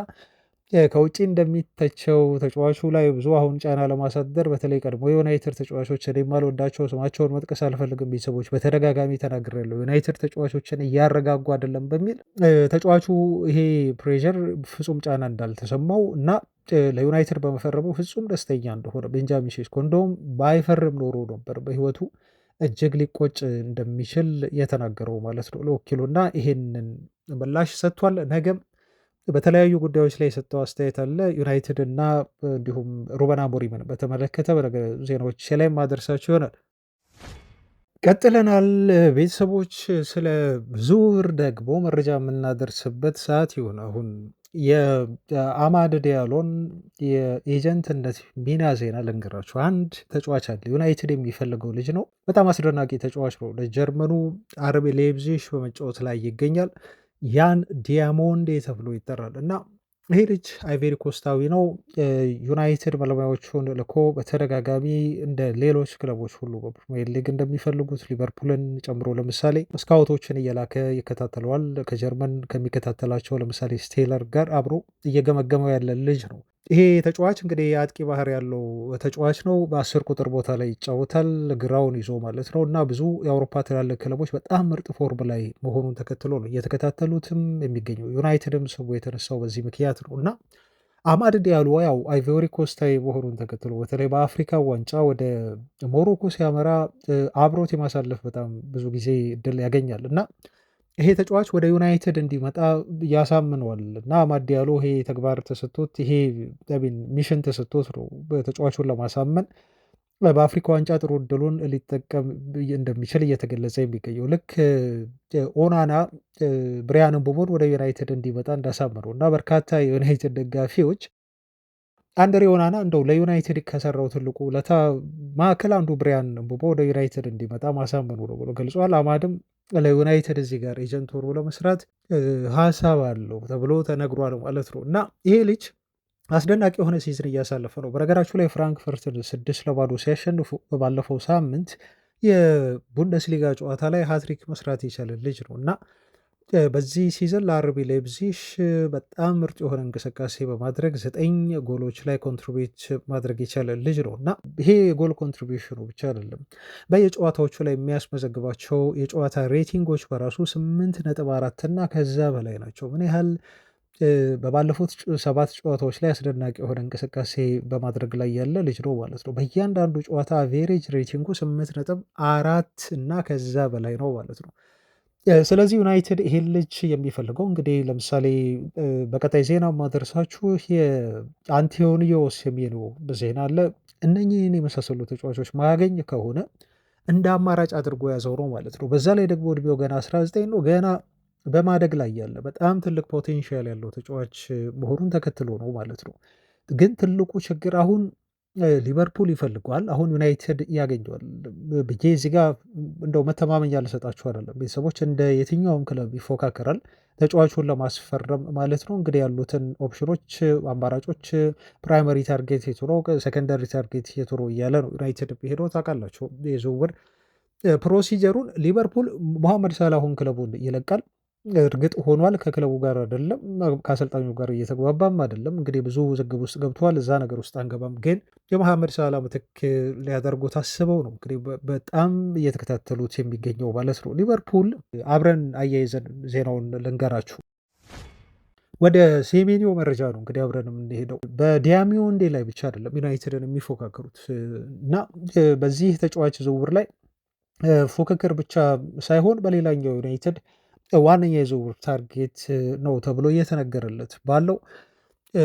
ከውጭ እንደሚተቸው ተጫዋቹ ላይ ብዙ አሁን ጫና ለማሳደር በተለይ ቀድሞ የዩናይትድ ተጫዋቾች የማልወዳቸው ስማቸውን መጥቀስ አልፈልግም ቤተሰቦች በተደጋጋሚ ተናግሬያለሁ። ዩናይትድ ተጫዋቾችን እያረጋጉ አይደለም በሚል ተጫዋቹ ይሄ ፕሬዠር ፍጹም ጫና እንዳልተሰማው እና ለዩናይትድ በመፈረመው ፍጹም ደስተኛ እንደሆነ ቤንጃሚን ሼሽኮ እንደውም ባይፈርም ኖሮ ነበር በህይወቱ እጅግ ሊቆጭ እንደሚችል የተናገረው ማለት ነው ለወኪሉና ይሄንን ምላሽ ሰጥቷል። ነገም በተለያዩ ጉዳዮች ላይ የሰጠው አስተያየት አለ። ዩናይትድ እና እንዲሁም ሩበን አሞሪምን በተመለከተ ዜናዎች ላይ ማደርሳቸው ይሆናል። ቀጥለናል ቤተሰቦች። ስለ ዝውውር ደግሞ መረጃ የምናደርስበት ሰዓት ይሁን። አሁን የአማድ ዲያሎን የኤጀንትነት ሚና ዜና ልንገራችሁ። አንድ ተጫዋች አለ ዩናይትድ የሚፈልገው ልጅ ነው። በጣም አስደናቂ ተጫዋች ነው። ለጀርመኑ አርቢ ሌይፕዚግ በመጫወት ላይ ይገኛል። ያን ዲያሞንዴ ተብሎ ይጠራል እና ይሄ ልጅ አይቬሪ ኮስታዊ ነው። ዩናይትድ ባለሙያዎቹን ልኮ በተደጋጋሚ እንደ ሌሎች ክለቦች ሁሉ በፕሪሚየር ሊግ እንደሚፈልጉት ሊቨርፑልን ጨምሮ ለምሳሌ ስካውቶችን እየላከ ይከታተለዋል። ከጀርመን ከሚከታተላቸው ለምሳሌ ስቴለር ጋር አብሮ እየገመገመው ያለ ልጅ ነው። ይሄ ተጫዋች እንግዲህ የአጥቂ ባህር ያለው ተጫዋች ነው። በ10 ቁጥር ቦታ ላይ ይጫወታል፣ ግራውን ይዞ ማለት ነው እና ብዙ የአውሮፓ ትላልቅ ክለቦች በጣም ምርጥ ፎርም ላይ መሆኑን ተከትሎ ነው እየተከታተሉትም የሚገኘው። ዩናይትድም ስሙ የተነሳው በዚህ ምክንያት ነው እና አማድ ዲያሎ ያው አይቮሪ ኮስታዊ መሆኑን ተከትሎ በተለይ በአፍሪካ ዋንጫ ወደ ሞሮኮ ሲያመራ አብሮት የማሳለፍ በጣም ብዙ ጊዜ እድል ያገኛል እና ይሄ ተጫዋች ወደ ዩናይትድ እንዲመጣ ያሳምነዋል እና አማድ ዲያሎ ይሄ ተግባር ተሰጥቶት ይሄ ሚሽን ተሰጥቶት ነው ተጫዋቹን ለማሳመን በአፍሪካ ዋንጫ ጥሩ እድሉን ሊጠቀም እንደሚችል እየተገለጸ የሚገኘው። ልክ ኦናና ብሪያን ምቡሞን ወደ ዩናይትድ እንዲመጣ እንዳሳመነው እና በርካታ የዩናይትድ ደጋፊዎች አንድሬ ኦናና እንደው ለዩናይትድ ከሰራው ትልቁ ለታ ማዕከል አንዱ ብሪያን ምቡሞ ወደ ዩናይትድ እንዲመጣ ማሳመኑ ነው ብሎ ገልጿል። አማድም ለዩናይትድ እዚህ ጋር ኤጀንት ሆኖ ለመስራት ሀሳብ አለው ተብሎ ተነግሯል ማለት ነው እና ይሄ ልጅ አስደናቂ የሆነ ሲዝን እያሳለፈ ነው። በነገራችሁ ላይ ፍራንክፈርትን 6-0 ሲያሸንፉ ባለፈው ሳምንት የቡንደስሊጋ ጨዋታ ላይ ሃትሪክ መስራት የቻለ ልጅ ነው እና በዚህ ሲዝን ለአርቢ ላይፕዚግ በጣም ምርጥ የሆነ እንቅስቃሴ በማድረግ 9 ጎሎች ላይ ኮንትሪቢዩት ማድረግ የቻለ ልጅ ነው እና ይሄ የጎል ኮንትሪቢዩሽኑ ብቻ አይደለም፣ በየጨዋታዎቹ ላይ የሚያስመዘግባቸው የጨዋታ ሬቲንጎች በራሱ 8.4 እና ከዛ በላይ ናቸው። ምን ያህል በባለፉት 7 ጨዋታዎች ላይ አስደናቂ የሆነ እንቅስቃሴ በማድረግ ላይ ያለ ልጅ ነው ማለት ነው። በእያንዳንዱ ጨዋታ አቬሬጅ ሬቲንጉ 8.4 እና ከዛ በላይ ነው ማለት ነው። ስለዚህ ዩናይትድ ይሄን ልጅ የሚፈልገው እንግዲህ ለምሳሌ በቀጣይ ዜና ማደርሳችሁ የአንቶኒዮ ሴሜንዮ ዜና አለ። እነኚህን የመሳሰሉ ተጫዋቾች ማያገኝ ከሆነ እንደ አማራጭ አድርጎ ያዘው ነው ማለት ነው። በዛ ላይ ደግሞ እድሜው ገና 19 ነው። ገና በማደግ ላይ ያለ በጣም ትልቅ ፖቴንሻል ያለው ተጫዋች መሆኑን ተከትሎ ነው ማለት ነው። ግን ትልቁ ችግር አሁን ሊቨርፑል ይፈልገዋል፣ አሁን ዩናይትድ ያገኘዋል ብዬ እዚህ ጋር እንደው መተማመኛ ልሰጣችሁ አይደለም። ቤተሰቦች እንደ የትኛውም ክለብ ይፎካከራል ተጫዋቹን ለማስፈረም ማለት ነው። እንግዲህ ያሉትን ኦፕሽኖች አማራጮች ፕራይመሪ ታርጌት የቱ ነው፣ ሰከንደሪ ታርጌት የቱ ነው እያለ ነው ዩናይትድ ሄደው ታውቃላችሁ። የዝውውር ፕሮሲጀሩን ሊቨርፑል መሐመድ ሳላሁን ክለቡን ይለቃል። እርግጥ ሆኗል። ከክለቡ ጋር አይደለም፣ ከአሰልጣኙ ጋር እየተግባባም አይደለም። እንግዲህ ብዙ ውዝግብ ውስጥ ገብተዋል። እዛ ነገር ውስጥ አንገባም። ግን የመሐመድ ሳላ ምትክ ሊያደርጉ ታስበው ነው እንግዲህ በጣም እየተከታተሉት የሚገኘው ማለት ነው። ሊቨርፑል አብረን አያይዘን ዜናውን ልንገራችሁ። ወደ ሴሜኒዮ መረጃ ነው እንግዲህ አብረን የምንሄደው። በዲያሚዮንዴ ላይ ብቻ አይደለም ዩናይትድን የሚፎካከሩት እና በዚህ ተጫዋች ዝውውር ላይ ፉክክር ብቻ ሳይሆን በሌላኛው ዩናይትድ ዋነኛ የዝውውር ታርጌት ነው ተብሎ እየተነገረለት ባለው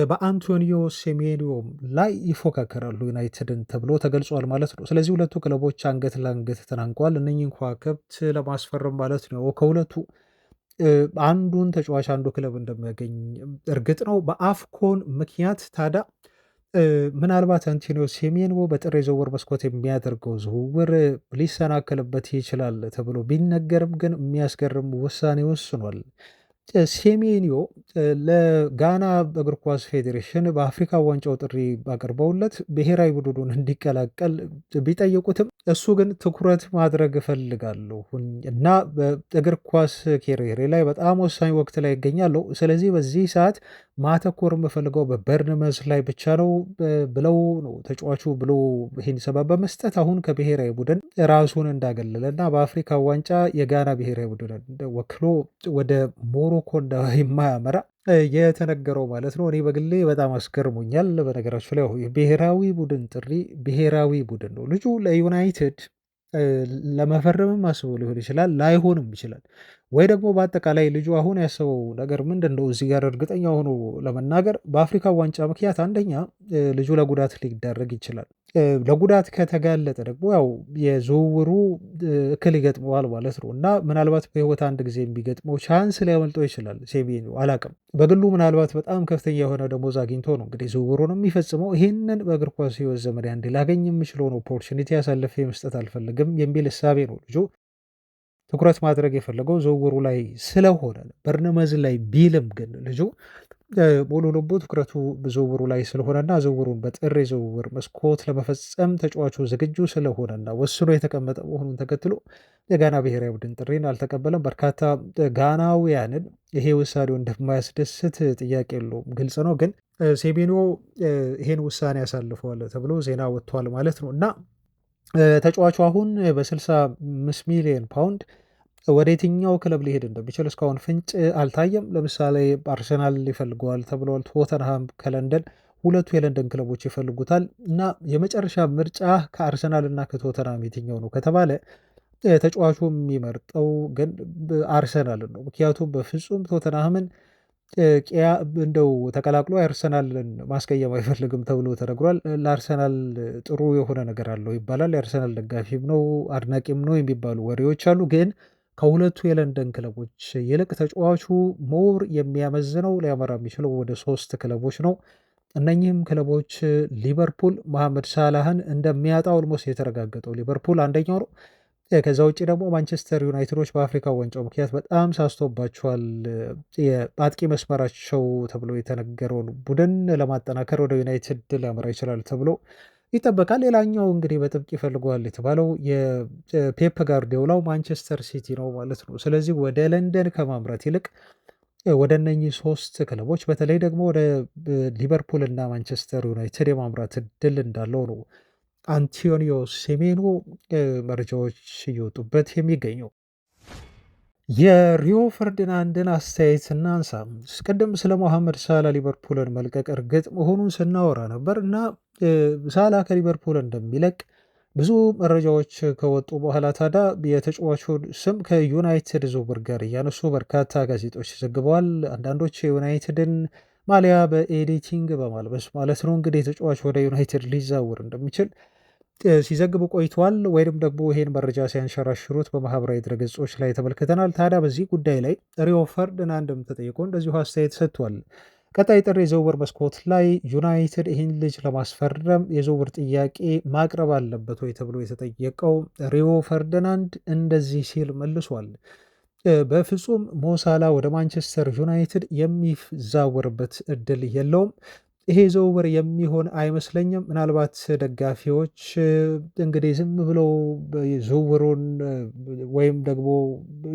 በአንቶኒዮ ሴሜኒዮም ላይ ይፎካከራሉ ዩናይትድን ተብሎ ተገልጿል ማለት ነው። ስለዚህ ሁለቱ ክለቦች አንገት ለአንገት ተናንቀዋል። እነኝን ከዋክብት ለማስፈረም ማለት ነው። ከሁለቱ አንዱን ተጫዋች አንዱ ክለብ እንደሚያገኝ እርግጥ ነው። በአፍኮን ምክንያት ታዲያ ምናልባት አንቶኒዮ ሴሜንዮ በጥር የዝውውር መስኮት የሚያደርገው ዝውውር ሊሰናከልበት ይችላል ተብሎ ቢነገርም ግን የሚያስገርም ውሳኔ ወስኗል። ሴሜንዮ ለጋና እግር ኳስ ፌዴሬሽን በአፍሪካ ዋንጫው ጥሪ ባቀርበውለት ብሔራዊ ቡድኑን እንዲቀላቀል ቢጠይቁትም እሱ ግን ትኩረት ማድረግ እፈልጋለሁ እና በእግር ኳስ ኬሪየሬ ላይ በጣም ወሳኝ ወቅት ላይ ይገኛለሁ። ስለዚህ በዚህ ሰዓት ማተኮር የምፈልገው በበርንመዝ ላይ ብቻ ነው ብለው ነው ተጫዋቹ ብሎ ይህን ሰበብ በመስጠት አሁን ከብሔራዊ ቡድን ራሱን እንዳገለለ እና በአፍሪካ ዋንጫ የጋና ብሔራዊ ቡድን ወክሎ ወደ ሞሮኮ እንደማያመራ የተነገረው ማለት ነው። እኔ በግሌ በጣም አስገርሞኛል። በነገራችሁ ላይ ብሔራዊ ቡድን ጥሪ ብሔራዊ ቡድን ነው። ልጁ ለዩናይትድ ለመፈረምም አስቦ ሊሆን ይችላል፣ ላይሆንም ይችላል። ወይ ደግሞ በአጠቃላይ ልጁ አሁን ያሰበው ነገር ምንድን ነው? እዚህ ጋር እርግጠኛ ሆኖ ለመናገር በአፍሪካ ዋንጫ ምክንያት አንደኛ ልጁ ለጉዳት ሊዳረግ ይችላል። ለጉዳት ከተጋለጠ ደግሞ ያው የዝውውሩ እክል ይገጥመዋል ማለት ነው እና ምናልባት በህይወት አንድ ጊዜ የሚገጥመው ቻንስ ሊያመልጠው ይችላል። ሴሜንዮ አላቅም፣ በግሉ ምናልባት በጣም ከፍተኛ የሆነ ደሞዝ አግኝቶ ነው እንግዲህ ዝውውሩን የሚፈጽመው። ይህንን በእግር ኳስ ህይወት ዘመን አንዴ ላገኝ የምችለውን ኦፖርቹኒቲ አሳልፌ መስጠት አልፈልግም የሚል እሳቤ ነው ልጁ ትኩረት ማድረግ የፈለገው ዝውውሩ ላይ ስለሆነ። በርንመዝ ላይ ቢልም ግን ልጁ ሙሉ ልቡ ትኩረቱ ዝውውሩ ላይ ስለሆነና ዝውውሩን በጥር የዝውውር መስኮት ለመፈጸም ተጫዋቹ ዝግጁ ስለሆነና ወስኖ የተቀመጠ መሆኑን ተከትሎ የጋና ብሔራዊ ቡድን ጥሪን አልተቀበለም። በርካታ ጋናውያንን ይሄ ውሳኔው እንደማያስደስት ጥያቄ የለውም፣ ግልጽ ነው። ግን ሴሜንዮ ይሄን ውሳኔ ያሳልፈዋል ተብሎ ዜና ወጥቷል ማለት ነው እና ተጫዋቹ አሁን በ65 ሚሊዮን ፓውንድ ወደ የትኛው ክለብ ሊሄድ እንደሚችል እስካሁን ፍንጭ አልታየም። ለምሳሌ አርሰናል ይፈልገዋል ተብለዋል። ቶተንሃም ከለንደን ሁለቱ የለንደን ክለቦች ይፈልጉታል እና የመጨረሻ ምርጫ ከአርሰናል እና ከቶተንሃም የትኛው ነው ከተባለ ተጫዋቹ የሚመርጠው ግን አርሰናልን ነው። ምክንያቱም በፍጹም ቶተንሃምን እንደው ተቀላቅሎ የአርሰናልን ማስቀየም አይፈልግም ተብሎ ተነግሯል። ለአርሰናል ጥሩ የሆነ ነገር አለው ይባላል። የአርሰናል ደጋፊም ነው አድናቂም ነው የሚባሉ ወሬዎች አሉ። ግን ከሁለቱ የለንደን ክለቦች ይልቅ ተጫዋቹ ሞር የሚያመዝነው ሊያመራ የሚችለው ወደ 3 ክለቦች ነው። እነኚህም ክለቦች ሊቨርፑል መሐመድ ሳላህን እንደሚያጣ ኦልሞስት የተረጋገጠው ሊቨርፑል አንደኛው ነው። ከዛ ውጭ ደግሞ ማንቸስተር ዩናይትዶች በአፍሪካ ዋንጫው ምክንያት በጣም ሳስቶባቸዋል። የአጥቂ መስመራቸው ተብሎ የተነገረውን ቡድን ለማጠናከር ወደ ዩናይትድ ሊያመራ ይችላል ተብሎ ይጠበቃል። ሌላኛው እንግዲህ በጥብቅ ይፈልገዋል የተባለው የፔፕ ጋርዲዮላው ማንቸስተር ሲቲ ነው ማለት ነው። ስለዚህ ወደ ለንደን ከማምራት ይልቅ ወደ እነኚህ 3 ክለቦች በተለይ ደግሞ ወደ ሊቨርፑል እና ማንቸስተር ዩናይትድ የማምራት እድል እንዳለው ነው አንቶኒዮ ሴሜኖ መረጃዎች እየወጡበት የሚገኘው። የሪዮ ፈርዲናንድን አስተያየት እናንሳ። ቅድም ስለ ሞሐመድ ሳላ ሊቨርፑልን መልቀቅ እርግጥ መሆኑን ስናወራ ነበር እና ሳላ ከሊቨርፑል እንደሚለቅ ብዙ መረጃዎች ከወጡ በኋላ ታዲያ የተጫዋቹን ስም ከዩናይትድ ዝውውር ጋር እያነሱ በርካታ ጋዜጦች ዘግበዋል። አንዳንዶች የዩናይትድን ማሊያ በኤዲቲንግ በማልበስ ማለት ነው እንግዲህ ተጫዋች ወደ ዩናይትድ ሊዛውር እንደሚችል ሲዘግቡ ቆይተዋል። ወይም ደግሞ ይሄን መረጃ ሲያንሸራሽሩት በማህበራዊ ድረገጾች ላይ ተመልክተናል። ታዲያ በዚህ ጉዳይ ላይ ሪዮ ፈርዲናንድም ተጠይቆ እንደዚሁ አስተያየት ሰጥቷል። ቀጣይ ጥር የዝውውር መስኮት ላይ ዩናይትድ ይህን ልጅ ለማስፈረም የዝውውር ጥያቄ ማቅረብ አለበት ወይ ተብሎ የተጠየቀው ሪዮ ፈርዲናንድ እንደዚህ ሲል መልሷል። በፍጹም ሞሳላ ወደ ማንቸስተር ዩናይትድ የሚዛወርበት እድል የለውም። ይሄ ዝውውር የሚሆን አይመስለኝም። ምናልባት ደጋፊዎች እንግዲህ ዝም ብለው ዝውውሩን ወይም ደግሞ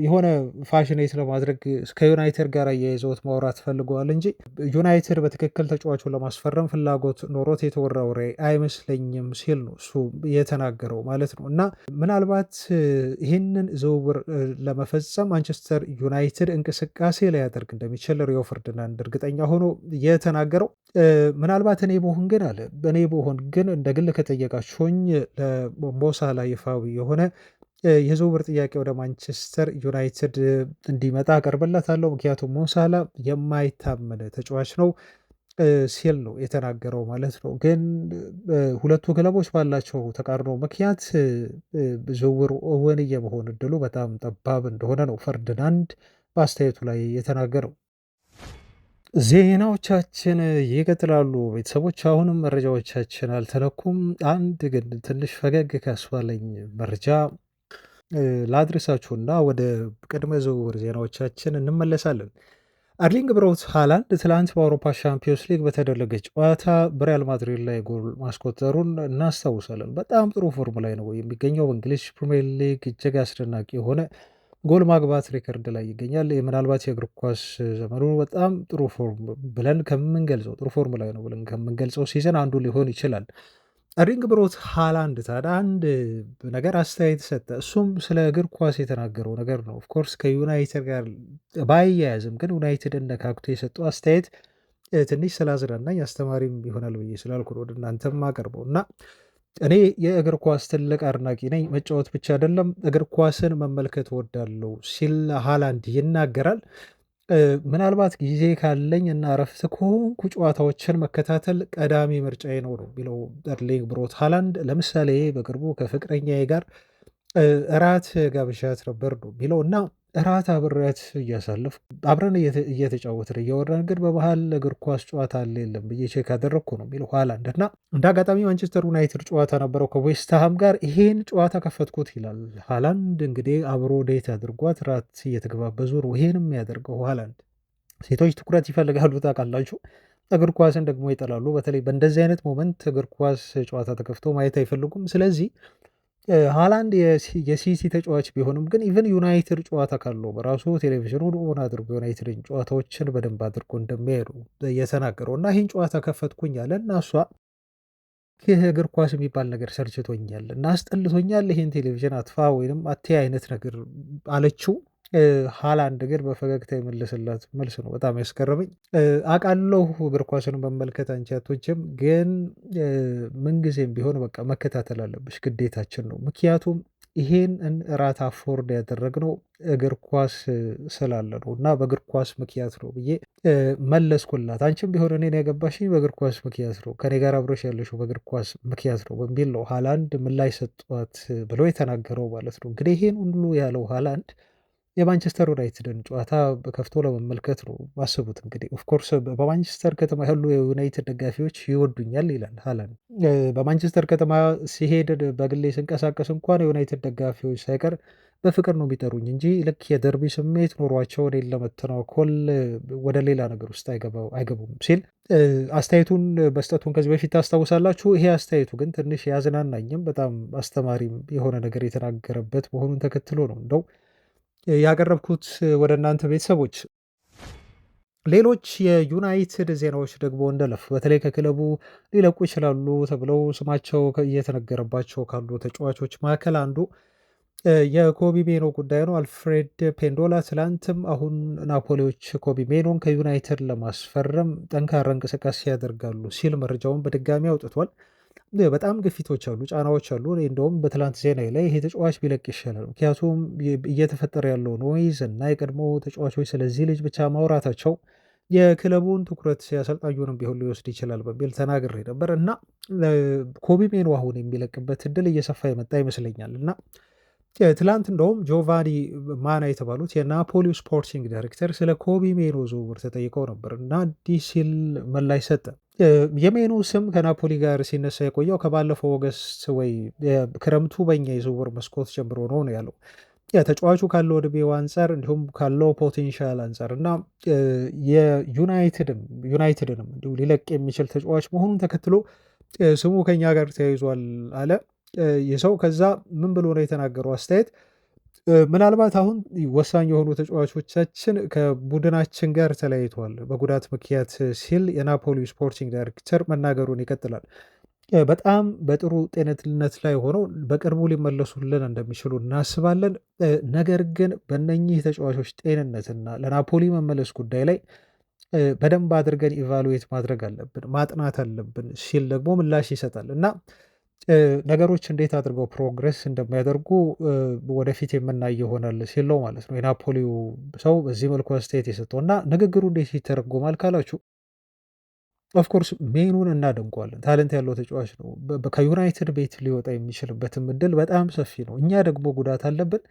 የሆነ ፋሽኔት ለማድረግ ከዩናይትድ ጋር አያይዘውት ማውራት ፈልገዋል እንጂ ዩናይትድ በትክክል ተጫዋቹን ለማስፈረም ፍላጎት ኖሮት የተወራ ወሬ አይመስለኝም ሲል ነው እሱ የተናገረው ማለት ነው። እና ምናልባት ይህንን ዝውውር ለመፈጸም ማንቸስተር ዩናይትድ እንቅስቃሴ ሊያደርግ እንደሚችል ሪዮ ፈርዲናንድ እርግጠኛ ሆኖ የተናገረው ምናልባት እኔ ብሆን ግን አለ እኔ ብሆን ግን እንደ ግል ከጠየቃችሁኝ ለሞሳላ ይፋዊ የሆነ የዝውውር ጥያቄ ወደ ማንቸስተር ዩናይትድ እንዲመጣ አቀርብለታለሁ። ምክንያቱም ሞሳላ የማይታመን ተጫዋች ነው ሲል ነው የተናገረው ማለት ነው። ግን ሁለቱ ክለቦች ባላቸው ተቃርኖ ምክንያት ዝውውሩ እውን የመሆን እድሉ በጣም ጠባብ እንደሆነ ነው ፈርዲናንድ በአስተያየቱ ላይ የተናገረው። ዜናዎቻችን ይቀጥላሉ። ቤተሰቦች አሁንም መረጃዎቻችን አልተለኩም። አንድ ግን ትንሽ ፈገግ ካስባለኝ መረጃ ላድርሳችሁና ወደ ቅድመ ዝውውር ዜናዎቻችን እንመለሳለን። አርሊንግ ብራውት ሃላንድ ትላንት በአውሮፓ ሻምፒዮንስ ሊግ በተደረገ ጨዋታ በሪያል ማድሪድ ላይ ጎል ማስቆጠሩን እናስታውሳለን። በጣም ጥሩ ፎርም ላይ ነው የሚገኘው። በእንግሊዝ ፕሪሚየር ሊግ እጅግ አስደናቂ የሆነ ጎል ማግባት ሪከርድ ላይ ይገኛል። ምናልባት የእግር ኳስ ዘመኑ በጣም ጥሩ ፎርም ብለን ከምንገልጸው ጥሩ ፎርም ላይ ነው ብለን ከምንገልጸው ሲዘን አንዱ ሊሆን ይችላል። ኤርሊንግ ብሮት ሃላንድ ታዲያ አንድ ነገር አስተያየት ሰጠ። እሱም ስለ እግር ኳስ የተናገረው ነገር ነው። ኦፍኮርስ ከዩናይትድ ጋር ባያያዝም ግን ዩናይትድን ነካክቶ የሰጠው አስተያየት ትንሽ ስላዝናናኝ አስተማሪም ይሆናል ብዬ ስላልኩ ወደ እናንተም አቀርበው እና እኔ የእግር ኳስ ትልቅ አድናቂ ነኝ። መጫወት ብቻ አይደለም እግር ኳስን መመልከት እወዳለሁ ሲል ሃላንድ ይናገራል። ምናልባት ጊዜ ካለኝ እና እረፍት ከሆንኩ ጨዋታዎችን መከታተል ቀዳሚ ምርጫዬ ነው የሚለው ኤርሊንግ ብሮት ሃላንድ። ለምሳሌ በቅርቡ ከፍቅረኛዬ ጋር እራት ጋብዣት ነበር ነው የሚለው እና እራት አብሬያት እያሳለፍኩ አብረን እየተጫወትን እያወራን ግን በመሀል እግር ኳስ ጨዋታ አለ የለም ብዬ ቼክ አደረግኩ ነው የሚለው ሃላንድ። እና እንደ አጋጣሚ ማንቸስተር ዩናይትድ ጨዋታ ነበረው ከዌስትሃም ጋር ይሄን ጨዋታ ከፈትኩት ይላል ሃላንድ። እንግዲህ አብሮ ዴት አድርጓት ራት እየተገባበዙ ነው ይሄንም ያደርገው ሃላንድ። ሴቶች ትኩረት ይፈልጋሉ ታውቃላችሁ፣ እግር ኳስን ደግሞ ይጠላሉ። በተለይ በእንደዚህ አይነት ሞመንት እግር ኳስ ጨዋታ ተከፍቶ ማየት አይፈልጉም። ስለዚህ ሃላንድ የሲቲ ተጫዋች ቢሆንም ግን ኢቨን ዩናይትድ ጨዋታ ካለው በራሱ ቴሌቪዥኑን ኦን አድርጎ ዩናይትድን ጨዋታዎችን በደንብ አድርጎ እንደሚያዩ የተናገረው እና ይህን ጨዋታ ከፈትኩኝ አለ እና እሷ ይህ እግር ኳስ የሚባል ነገር ሰልችቶኛል እና አስጠልቶኛል፣ ይህን ቴሌቪዥን አጥፋ ወይም አቴ አይነት ነገር አለችው። ሃላንድ ግን በፈገግታ የመለሰላት መልስ ነው በጣም ያስገረመኝ። አውቃለሁ እግር ኳስን መመልከት አንቺ አቶችም ግን ምንጊዜም ቢሆን በቃ መከታተል አለብሽ፣ ግዴታችን ነው። ምክንያቱም ይሄን እራት አፎርድ ያደረግነው እግር ኳስ ስላለ ነው እና በእግር ኳስ ምክንያት ነው ብዬ መለስኩላት። አንቺም ቢሆን እኔን ያገባሽኝ በእግር ኳስ ምክንያት ነው፣ ከኔ ጋር አብረሽ ያለሽው በእግር ኳስ ምክንያት ነው በሚል ነው ሃላንድ ምላሽ ሰጧት ብሎ የተናገረው ማለት ነው። እንግዲህ ይሄን ሁሉ ያለው ሃላንድ የማንቸስተር ዩናይትድን ጨዋታ ከፍቶ ለመመልከት ነው። አስቡት እንግዲህ ኦፍኮርስ በማንቸስተር ከተማ ያሉ የዩናይትድ ደጋፊዎች ይወዱኛል ይላል ሃላንድ። በማንቸስተር ከተማ ሲሄድ በግሌ ስንቀሳቀስ እንኳን የዩናይትድ ደጋፊዎች ሳይቀር በፍቅር ነው የሚጠሩኝ እንጂ ልክ የደርቢ ስሜት ኖሯቸው እኔን ለመተናኮል ወደ ሌላ ነገር ውስጥ አይገቡም ሲል አስተያየቱን መስጠቱን ከዚህ በፊት ታስታውሳላችሁ። ይሄ አስተያየቱ ግን ትንሽ ያዝናናኝም በጣም አስተማሪም የሆነ ነገር የተናገረበት መሆኑን ተከትሎ ነው እንደው ያቀረብኩት ወደ እናንተ ቤተሰቦች። ሌሎች የዩናይትድ ዜናዎች ደግሞ እንደለፉ በተለይ ከክለቡ ሊለቁ ይችላሉ ተብለው ስማቸው እየተነገረባቸው ካሉ ተጫዋቾች መካከል አንዱ የኮቢ ሜኖ ጉዳይ ነው። አልፍሬድ ፔንዶላ ትላንትም አሁን ናፖሊዎች ኮቢ ሜኖን ከዩናይትድ ለማስፈረም ጠንካራ እንቅስቃሴ ያደርጋሉ ሲል መረጃውን በድጋሚ አውጥቷል። በጣም ግፊቶች አሉ፣ ጫናዎች አሉ። እንደውም በትላንት ዜና ላይ ይሄ ተጫዋች ቢለቅ ይሻላል፣ ምክንያቱም እየተፈጠረ ያለው ኖይዝ እና የቀድሞ ተጫዋቾች ስለዚህ ልጅ ብቻ ማውራታቸው የክለቡን ትኩረት አሰልጣኙንም ቢሆን ሊወስድ ይችላል በሚል ተናግሬ ነበር እና ኮቢ ሜኖ አሁን የሚለቅበት እድል እየሰፋ የመጣ ይመስለኛል እና ትላንት እንደውም ጆቫኒ ማና የተባሉት የናፖሊው ስፖርቲንግ ዳይሬክተር ስለ ኮቢ ሜኖ ዝውውር ተጠይቀው ነበር እና እንዲህ ሲል ምላሽ ሰጠ። የሜኑ ስም ከናፖሊ ጋር ሲነሳ የቆየው ከባለፈው ኦገስት ወይ ክረምቱ በኛ የዝውውር መስኮት ጀምሮ ነው ነው ያለው። ተጫዋቹ ካለው እድሜው አንጻር እንዲሁም ካለው ፖቴንሻል አንጻር እና ዩናይትድንም እንዲሁ ሊለቅ የሚችል ተጫዋች መሆኑን ተከትሎ ስሙ ከኛ ጋር ተያይዟል አለ ይህ ሰው። ከዛ ምን ብሎ ነው የተናገረው አስተያየት ምናልባት አሁን ወሳኝ የሆኑ ተጫዋቾቻችን ከቡድናችን ጋር ተለያይተዋል በጉዳት ምክንያት ሲል የናፖሊ ስፖርቲንግ ዳይሬክተር መናገሩን ይቀጥላል። በጣም በጥሩ ጤንነት ላይ ሆነው በቅርቡ ሊመለሱልን እንደሚችሉ እናስባለን። ነገር ግን በእነኚህ ተጫዋቾች ጤንነትና ለናፖሊ መመለስ ጉዳይ ላይ በደንብ አድርገን ኢቫሉዌት ማድረግ አለብን፣ ማጥናት አለብን ሲል ደግሞ ምላሽ ይሰጣል እና ነገሮች እንዴት አድርገው ፕሮግረስ እንደሚያደርጉ ወደፊት የምናይ ይሆናል ሲለው ማለት ነው የናፖሊው ሰው በዚህ መልኩ አስተያየት የሰጠው እና ንግግሩ እንዴት ይተረጎማል ካላችሁ ኦፍኮርስ ሜኑን እናደንቋለን። ታለንት ያለው ተጫዋች ነው። ከዩናይትድ ቤት ሊወጣ የሚችልበትም እድል በጣም ሰፊ ነው። እኛ ደግሞ ጉዳት አለብን።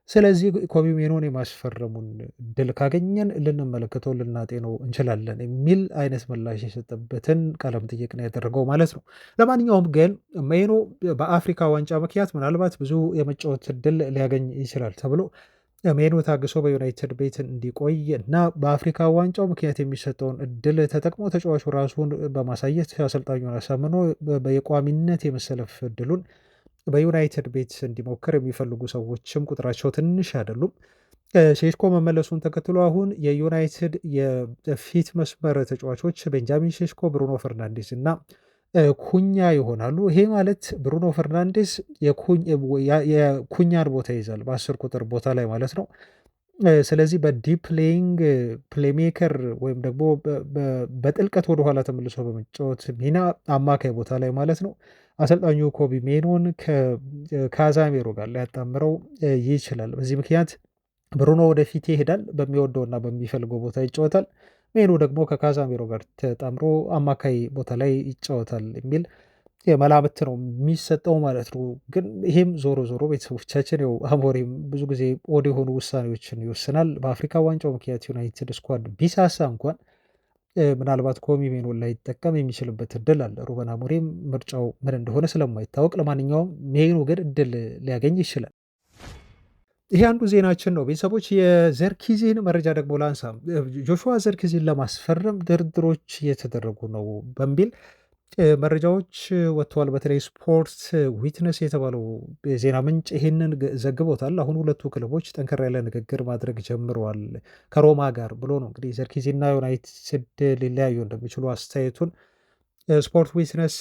ስለዚህ ኮቢ ሜኖን የማስፈረሙን እድል ካገኘን ልንመለከተው ልናጤነው እንችላለን የሚል አይነት ምላሽ የሰጠበትን ቃለ መጠይቅ ነው ያደረገው ማለት ነው። ለማንኛውም ግን ሜኖ በአፍሪካ ዋንጫ ምክንያት ምናልባት ብዙ የመጫወት እድል ሊያገኝ ይችላል ተብሎ ሜኑ ታግሶ በዩናይትድ ቤት እንዲቆይ እና በአፍሪካ ዋንጫው ምክንያት የሚሰጠውን እድል ተጠቅሞ ተጫዋቹ ራሱን በማሳየት አሰልጣኙን አሳምኖ የቋሚነት የመሰለፍ እድሉን በዩናይትድ ቤት እንዲሞክር የሚፈልጉ ሰዎችም ቁጥራቸው ትንሽ አይደሉም። ሼሽኮ መመለሱን ተከትሎ አሁን የዩናይትድ የፊት መስመር ተጫዋቾች ቤንጃሚን ሼሽኮ፣ ብሩኖ ፈርናንዴስ እና ኩኛ ይሆናሉ። ይሄ ማለት ብሩኖ ፈርናንዴስ የኩኛን ቦታ ይዛል በ10 ቁጥር ቦታ ላይ ማለት ነው። ስለዚህ በዲፕ ሌይንግ ፕሌሜከር ወይም ደግሞ በጥልቀት ወደኋላ ተመልሶ በመጫወት ሚና አማካይ ቦታ ላይ ማለት ነው አሰልጣኙ ኮቢ ሜኖን ከካዛሜሮ ጋር ሊያጣምረው ይችላል። በዚህ ምክንያት ብሩኖ ወደፊት ይሄዳል፣ በሚወደውና በሚፈልገው ቦታ ይጫወታል። ሜኑ ደግሞ ከካዛሜሮ ጋር ተጣምሮ አማካይ ቦታ ላይ ይጫወታል የሚል መላምት ነው የሚሰጠው ማለት ነው። ግን ይሄም ዞሮ ዞሮ ቤተሰቦቻችን ው አሞሪም ብዙ ጊዜ ወደ የሆኑ ውሳኔዎችን ይወስናል። በአፍሪካ ዋንጫው ምክንያት ዩናይትድ ስኳድ ቢሳሳ እንኳን ምናልባት ኮቢ ሜኖን ላይጠቀም የሚችልበት እድል አለ። ሩበን አሞሪም ምርጫው ምን እንደሆነ ስለማይታወቅ፣ ለማንኛውም ሜኑ ግን እድል ሊያገኝ ይችላል። ይሄ አንዱ ዜናችን ነው። ቤተሰቦች የዘርኪዚን መረጃ ደግሞ ላንሳ። ጆሹዋ ዘርኪዚን ለማስፈረም ድርድሮች እየተደረጉ ነው በሚል መረጃዎች ወጥተዋል። በተለይ ስፖርት ዊትነስ የተባለው የዜና ምንጭ ይህንን ዘግቦታል። አሁን ሁለቱ ክለቦች ጠንከር ያለ ንግግር ማድረግ ጀምረዋል ከሮማ ጋር ብሎ ነው እንግዲህ ዘርኪዚና ዩናይትድ ሊለያዩ እንደሚችሉ አስተያየቱን ስፖርት ዊትነስ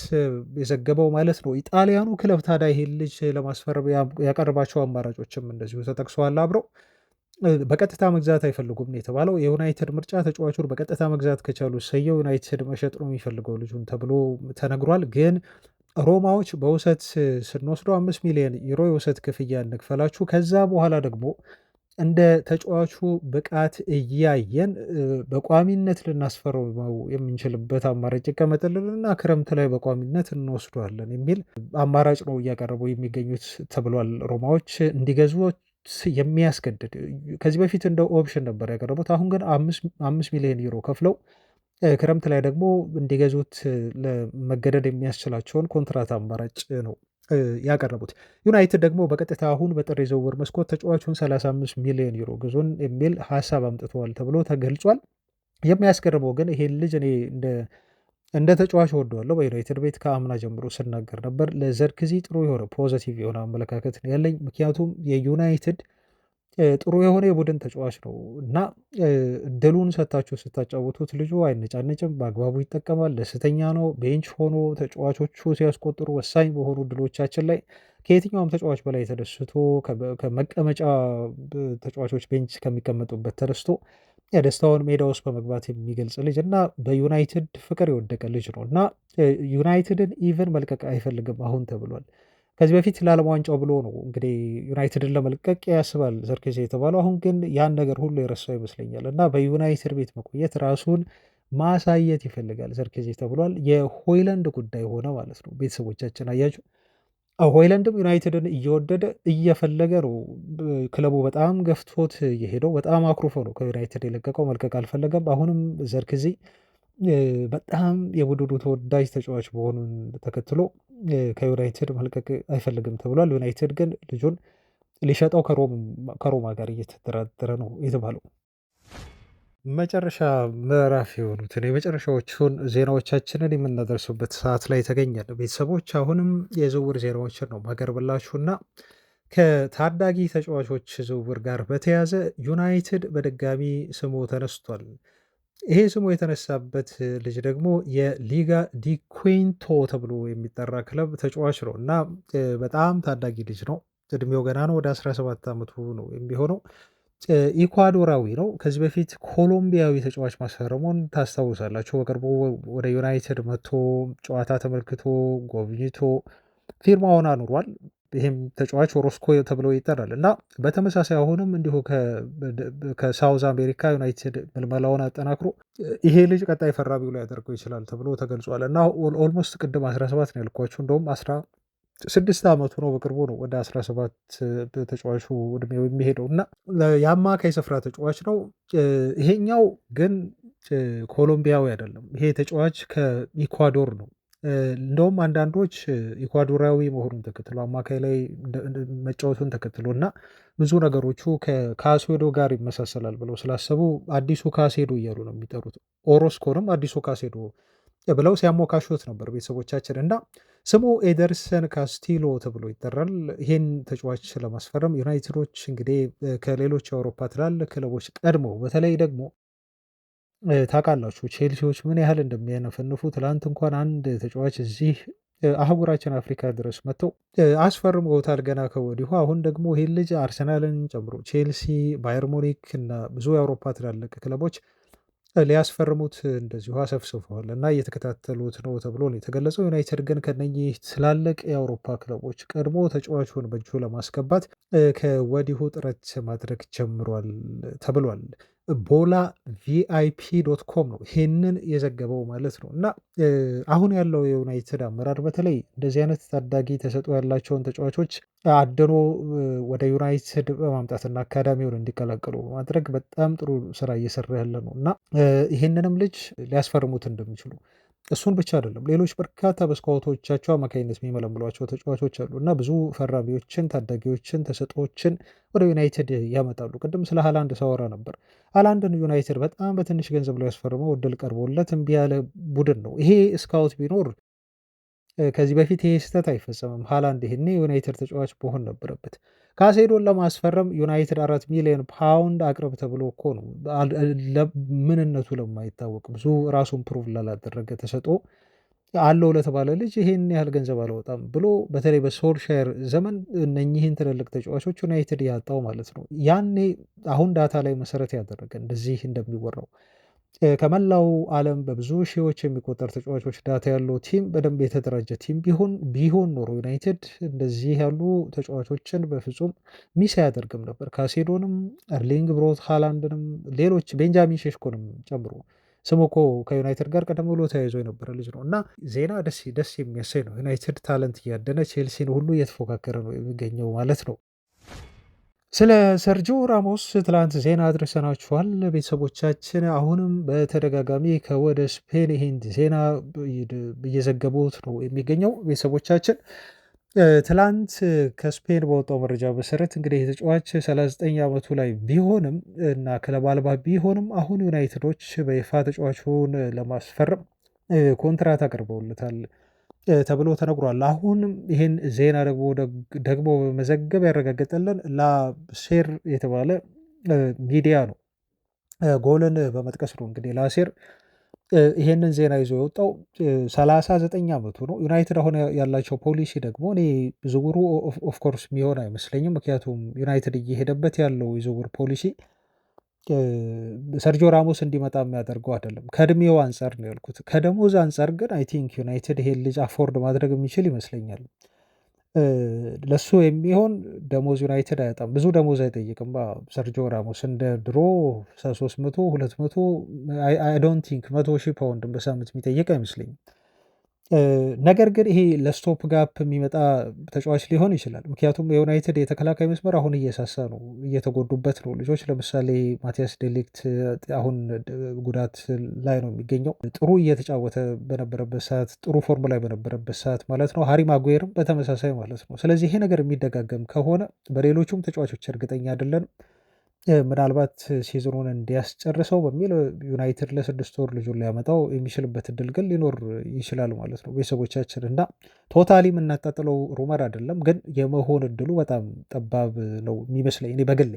የዘገበው ማለት ነው። ኢጣሊያኑ ክለብ ታዲያ ይሄን ልጅ ለማስፈረም ያቀረባቸው አማራጮችም እንደዚሁ ተጠቅሰዋል አብረው። በቀጥታ መግዛት አይፈልጉም የተባለው የዩናይትድ ምርጫ ተጫዋቹን በቀጥታ መግዛት ከቻሉ ሰየው ዩናይትድ መሸጥ ነው የሚፈልገው ልጁን ተብሎ ተነግሯል። ግን ሮማዎች በውሰት ስንወስደው 5 ሚሊዮን ዩሮ የውሰት ክፍያ እንክፈላችሁ፣ ከዛ በኋላ ደግሞ እንደ ተጫዋቹ ብቃት እያየን በቋሚነት ልናስፈርመው የምንችልበት አማራጭ ይቀመጥልንና ክረምት ላይ በቋሚነት እንወስደዋለን የሚል አማራጭ ነው እያቀረቡ የሚገኙት ተብሏል። ሮማዎች እንዲገዙት የሚያስገድድ ከዚህ በፊት እንደ ኦፕሽን ነበር ያቀረቡት። አሁን ግን 5 ሚሊዮን ዩሮ ከፍለው ክረምት ላይ ደግሞ እንዲገዙት ለመገደድ የሚያስችላቸውን ኮንትራት አማራጭ ነው ያቀረቡት። ዩናይትድ ደግሞ በቀጥታ አሁን በጥር የዝውውር መስኮት ተጫዋቹን 35 ሚሊዮን ዩሮ ግዙን የሚል ሀሳብ አምጥተዋል ተብሎ ተገልጿል። የሚያስገርመው ግን ይሄን ልጅ እኔ እንደ ተጫዋች እወደዋለሁ። በዩናይትድ ቤት ከአምና ጀምሮ ስናገር ነበር። ለዘርክዚ ጥሩ የሆነ ፖዘቲቭ የሆነ አመለካከት ያለኝ፣ ምክንያቱም የዩናይትድ ጥሩ የሆነ የቡድን ተጫዋች ነው እና እድሉን ሰታችሁ ስታጫወቱት ልጁ አይነጫነጭም፣ በአግባቡ ይጠቀማል፣ ደስተኛ ነው። ቤንች ሆኖ ተጫዋቾቹ ሲያስቆጥሩ ወሳኝ በሆኑ ድሎቻችን ላይ ከየትኛውም ተጫዋች በላይ ተደስቶ ከመቀመጫ ተጫዋቾች ቤንች ከሚቀመጡበት ተደስቶ የደስታውን ሜዳ ውስጥ በመግባት የሚገልጽ ልጅ እና በዩናይትድ ፍቅር የወደቀ ልጅ ነው እና ዩናይትድን ኢቨን መልቀቅ አይፈልግም አሁን ተብሏል። ከዚህ በፊት ለዓለም ዋንጫው ብሎ ነው እንግዲህ ዩናይትድን ለመልቀቅ ያስባል ዘርክዚ የተባለው። አሁን ግን ያን ነገር ሁሉ የረሳው ይመስለኛል እና በዩናይትድ ቤት መቆየት ራሱን ማሳየት ይፈልጋል ዘርክዚ ተብሏል። የሆይለንድ ጉዳይ ሆነ ማለት ነው። ቤተሰቦቻችን አያችሁ፣ ሆይለንድም ዩናይትድን እየወደደ እየፈለገ ነው። ክለቡ በጣም ገፍቶት የሄደው በጣም አኩርፎ ነው ከዩናይትድ የለቀቀው፣ መልቀቅ አልፈለገም። አሁንም ዘርክዚ በጣም የቡድኑ ተወዳጅ ተጫዋች መሆኑን ተከትሎ ከዩናይትድ መልቀቅ አይፈልግም ተብሏል። ዩናይትድ ግን ልጁን ሊሸጠው ከሮማ ጋር እየተደራደረ ነው የተባለው። መጨረሻ ምዕራፍ የሆኑትን የመጨረሻዎቹን ዜናዎቻችንን የምናደርሱበት ሰዓት ላይ ተገኛል። ቤተሰቦች አሁንም የዝውውር ዜናዎችን ነው ማቀርብላችሁና ከታዳጊ ተጫዋቾች ዝውውር ጋር በተያያዘ ዩናይትድ በድጋሚ ስሙ ተነስቷል። ይሄ ስሙ የተነሳበት ልጅ ደግሞ የሊጋ ዲ ኩዌንቶ ተብሎ የሚጠራ ክለብ ተጫዋች ነው እና በጣም ታዳጊ ልጅ ነው። እድሜው ገና ነው። ወደ 17 ዓመቱ ነው የሚሆነው። ኢኳዶራዊ ነው። ከዚህ በፊት ኮሎምቢያዊ ተጫዋች ማስፈረሙን ታስታውሳላችሁ። በቅርቡ ወደ ዩናይትድ መጥቶ ጨዋታ ተመልክቶ ጎብኝቶ ፊርማውን አኑሯል። ይህም ተጫዋች ኦሮስኮ ተብሎ ይጠራል እና በተመሳሳይ አሁንም እንዲሁ ከሳውዝ አሜሪካ ዩናይትድ ምልመላውን አጠናክሮ ይሄ ልጅ ቀጣይ ፈራሚው ላይ ያደርገው ይችላል ተብሎ ተገልጿል እና ኦልሞስት ቅድም 17 ነው ያልኳችሁ፣ እንደውም 16 ዓመቱ ነው። በቅርቡ ነው ወደ 17 ተጫዋቹ እድሜው የሚሄደው እና የአማካይ ስፍራ ተጫዋች ነው። ይሄኛው ግን ኮሎምቢያዊ አይደለም። ይሄ ተጫዋች ከኢኳዶር ነው። እንደውም አንዳንዶች ኢኳዶራዊ መሆኑን ተከትሎ አማካይ ላይ መጫወቱን ተከትሎ እና ብዙ ነገሮቹ ከካሴዶ ጋር ይመሳሰላል ብለው ስላሰቡ አዲሱ ካሴዶ እያሉ ነው የሚጠሩት። ኦሮስኮንም አዲሱ ካሴዶ ብለው ሲያሞካሹት ነበር ቤተሰቦቻችን እና ስሙ ኤደርሰን ካስቲሎ ተብሎ ይጠራል። ይህን ተጫዋች ለማስፈረም ዩናይትዶች እንግዲህ ከሌሎች የአውሮፓ ትላልቅ ክለቦች ቀድመው በተለይ ደግሞ ታውቃላችሁ ቼልሲዎች ምን ያህል እንደሚያነፈንፉ። ትላንት እንኳን አንድ ተጫዋች እዚህ አህጉራችን አፍሪካ ድረስ መጥተው አስፈርመውታል ገና ከወዲሁ። አሁን ደግሞ ይህን ልጅ አርሰናልን ጨምሮ ቼልሲ፣ ባየር ሙኒክ እና ብዙ የአውሮፓ ትላልቅ ክለቦች ሊያስፈርሙት እንደዚሁ አሰፍስፈዋል እና እየተከታተሉት ነው ተብሎ ነው የተገለጸው። ዩናይትድ ግን ከነኚህ ትላልቅ የአውሮፓ ክለቦች ቀድሞ ተጫዋቹን በእጁ ለማስገባት ከወዲሁ ጥረት ማድረግ ጀምሯል ተብሏል። ቦላ ቪአይፒ ዶት ኮም ነው ይህንን የዘገበው ማለት ነው እና አሁን ያለው የዩናይትድ አመራር በተለይ እንደዚህ አይነት ታዳጊ ተሰጥኦ ያላቸውን ተጫዋቾች አድኖ ወደ ዩናይትድ በማምጣትና አካዳሚውን እንዲቀላቀሉ በማድረግ በጣም ጥሩ ስራ እየሰራ ያለ ነው እና ይህንንም ልጅ ሊያስፈርሙት እንደሚችሉ እሱን ብቻ አይደለም ሌሎች በርካታ በስካውቶቻቸው አማካኝነት የሚመለምሏቸው ተጫዋቾች አሉ እና ብዙ ፈራሚዎችን፣ ታዳጊዎችን፣ ተሰጥኦችን ወደ ዩናይትድ ያመጣሉ። ቅድም ስለ ሃላንድ ሳወራ ነበር። ሃላንድን ዩናይትድ በጣም በትንሽ ገንዘብ ላይ ያስፈርመው እድል ቀርቦለት እምቢ ያለ ቡድን ነው። ይሄ ስካውት ቢኖር ከዚህ በፊት ይሄ ስህተት አይፈጸምም። ሃላንድ ይሄኔ ዩናይትድ ተጫዋች መሆን ነበረበት። ካሴዶን ለማስፈረም ዩናይትድ 4 ሚሊዮን ፓውንድ አቅርብ ተብሎ እኮ ነው። ምንነቱ ለማይታወቅ ብዙ ራሱን ፕሩቭ ላላደረገ ተሰጥኦ አለው ለተባለ ልጅ ይሄን ያህል ገንዘብ አልወጣም ብሎ በተለይ በሶልሻየር ዘመን እነኚህን ትልልቅ ተጫዋቾች ዩናይትድ ያጣው ማለት ነው። ያኔ አሁን ዳታ ላይ መሰረት ያደረገ እንደዚህ እንደሚወራው ከመላው ዓለም በብዙ ሺዎች የሚቆጠር ተጫዋቾች ዳታ ያለው ቲም በደንብ የተደራጀ ቲም ቢሆን ኖሮ ዩናይትድ እንደዚህ ያሉ ተጫዋቾችን በፍጹም ሚስ አያደርግም ነበር። ካሴዶንም፣ ኤርሊንግ ብሮት ሃላንድንም፣ ሌሎች ቤንጃሚን ሼሽኮንም ጨምሮ ስሙ እኮ ከዩናይትድ ጋር ቀደም ብሎ ተያይዞ የነበረ ልጅ ነው እና ዜና ደስ የሚያሳይ ነው። ዩናይትድ ታለንት እያደነ ቼልሲን ሁሉ እየተፎካከረ ነው የሚገኘው ማለት ነው። ስለ ሰርጂዮ ራሞስ ትላንት ዜና አድርሰናችኋል ቤተሰቦቻችን። አሁንም በተደጋጋሚ ከወደ ስፔን ይህን ዜና እየዘገቡት ነው የሚገኘው ቤተሰቦቻችን። ትላንት ከስፔን በወጣው መረጃ መሰረት እንግዲህ የተጫዋች 39 ዓመቱ ላይ ቢሆንም እና ክለብ አልባ ቢሆንም አሁን ዩናይትዶች በይፋ ተጫዋቹን ለማስፈረም ኮንትራት አቅርበውለታል ተብሎ ተነግሯል። አሁንም ይህን ዜና ደግሞ በመዘገብ ያረጋገጠልን ላሴር የተባለ ሚዲያ ነው። ጎልን በመጥቀስ ነው እንግዲህ ላሴር ይሄንን ዜና ይዞ የወጣው 39 ዓመቱ ነው። ዩናይትድ አሁን ያላቸው ፖሊሲ ደግሞ እኔ ዝውውሩ ኦፍኮርስ የሚሆን አይመስለኝም። ምክንያቱም ዩናይትድ እየሄደበት ያለው የዝውውር ፖሊሲ ሰርጂዮ ራሞስ እንዲመጣ የሚያደርገው አይደለም። ከእድሜው አንጻር ነው ያልኩት። ከደሞዝ አንጻር ግን አይ ቲንክ ዩናይትድ ይሄን ልጅ አፎርድ ማድረግ የሚችል ይመስለኛል። ለሱ የሚሆን ደሞዝ ዩናይትድ አያጣም። ብዙ ደሞዝ አይጠይቅም። ሰርጂዮ ራሞስ እንደ ድሮ 300 200 አይ ዶንት ቲንክ 100,000 ፓውንድ በሳምንት የሚጠይቅ አይመስለኝም። ነገር ግን ይሄ ለስቶፕ ጋፕ የሚመጣ ተጫዋች ሊሆን ይችላል። ምክንያቱም የዩናይትድ የተከላካይ መስመር አሁን እየሳሳ ነው፣ እየተጎዱበት ነው ልጆች። ለምሳሌ ማቲያስ ዴሊክት አሁን ጉዳት ላይ ነው የሚገኘው። ጥሩ እየተጫወተ በነበረበት ሰዓት፣ ጥሩ ፎርም ላይ በነበረበት ሰዓት ማለት ነው። ሃሪ ማጉዌርም በተመሳሳይ ማለት ነው። ስለዚህ ይሄ ነገር የሚደጋገም ከሆነ በሌሎቹም ተጫዋቾች እርግጠኛ አይደለንም። ምናልባት ሲዝኑን እንዲያስጨርሰው በሚል ዩናይትድ ለ6 ወር ልጁን ሊያመጣው የሚችልበት እድል ግን ሊኖር ይችላል ማለት ነው። ቤተሰቦቻችን እና ቶታሊ የምናጣጥለው ሩመር አይደለም፣ ግን የመሆን እድሉ በጣም ጠባብ ነው የሚመስለኝ እኔ በግሌ።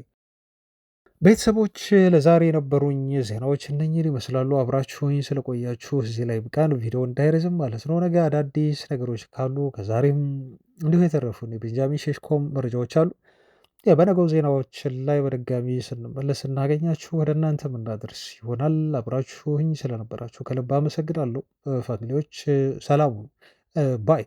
ቤተሰቦች ለዛሬ የነበሩኝ ዜናዎች እነኝህን ይመስላሉ። አብራችሁኝ ስለቆያችሁ እዚህ ላይ ብቃን። ቪዲዮ እንዳይረዝም ማለት ነው። ነገ አዳዲስ ነገሮች ካሉ ከዛሬም እንዲሁ የተረፉን የቤንጃሚን ሼሽኮም መረጃዎች አሉ በነገው ዜናዎች ላይ በድጋሚ ስንመለስ እናገኛችሁ ወደ እናንተ የምናደርስ ይሆናል። አብራችሁኝ ስለነበራችሁ ከልብ አመሰግናለሁ። ፋሚሊዎች ሰላሙ ባይ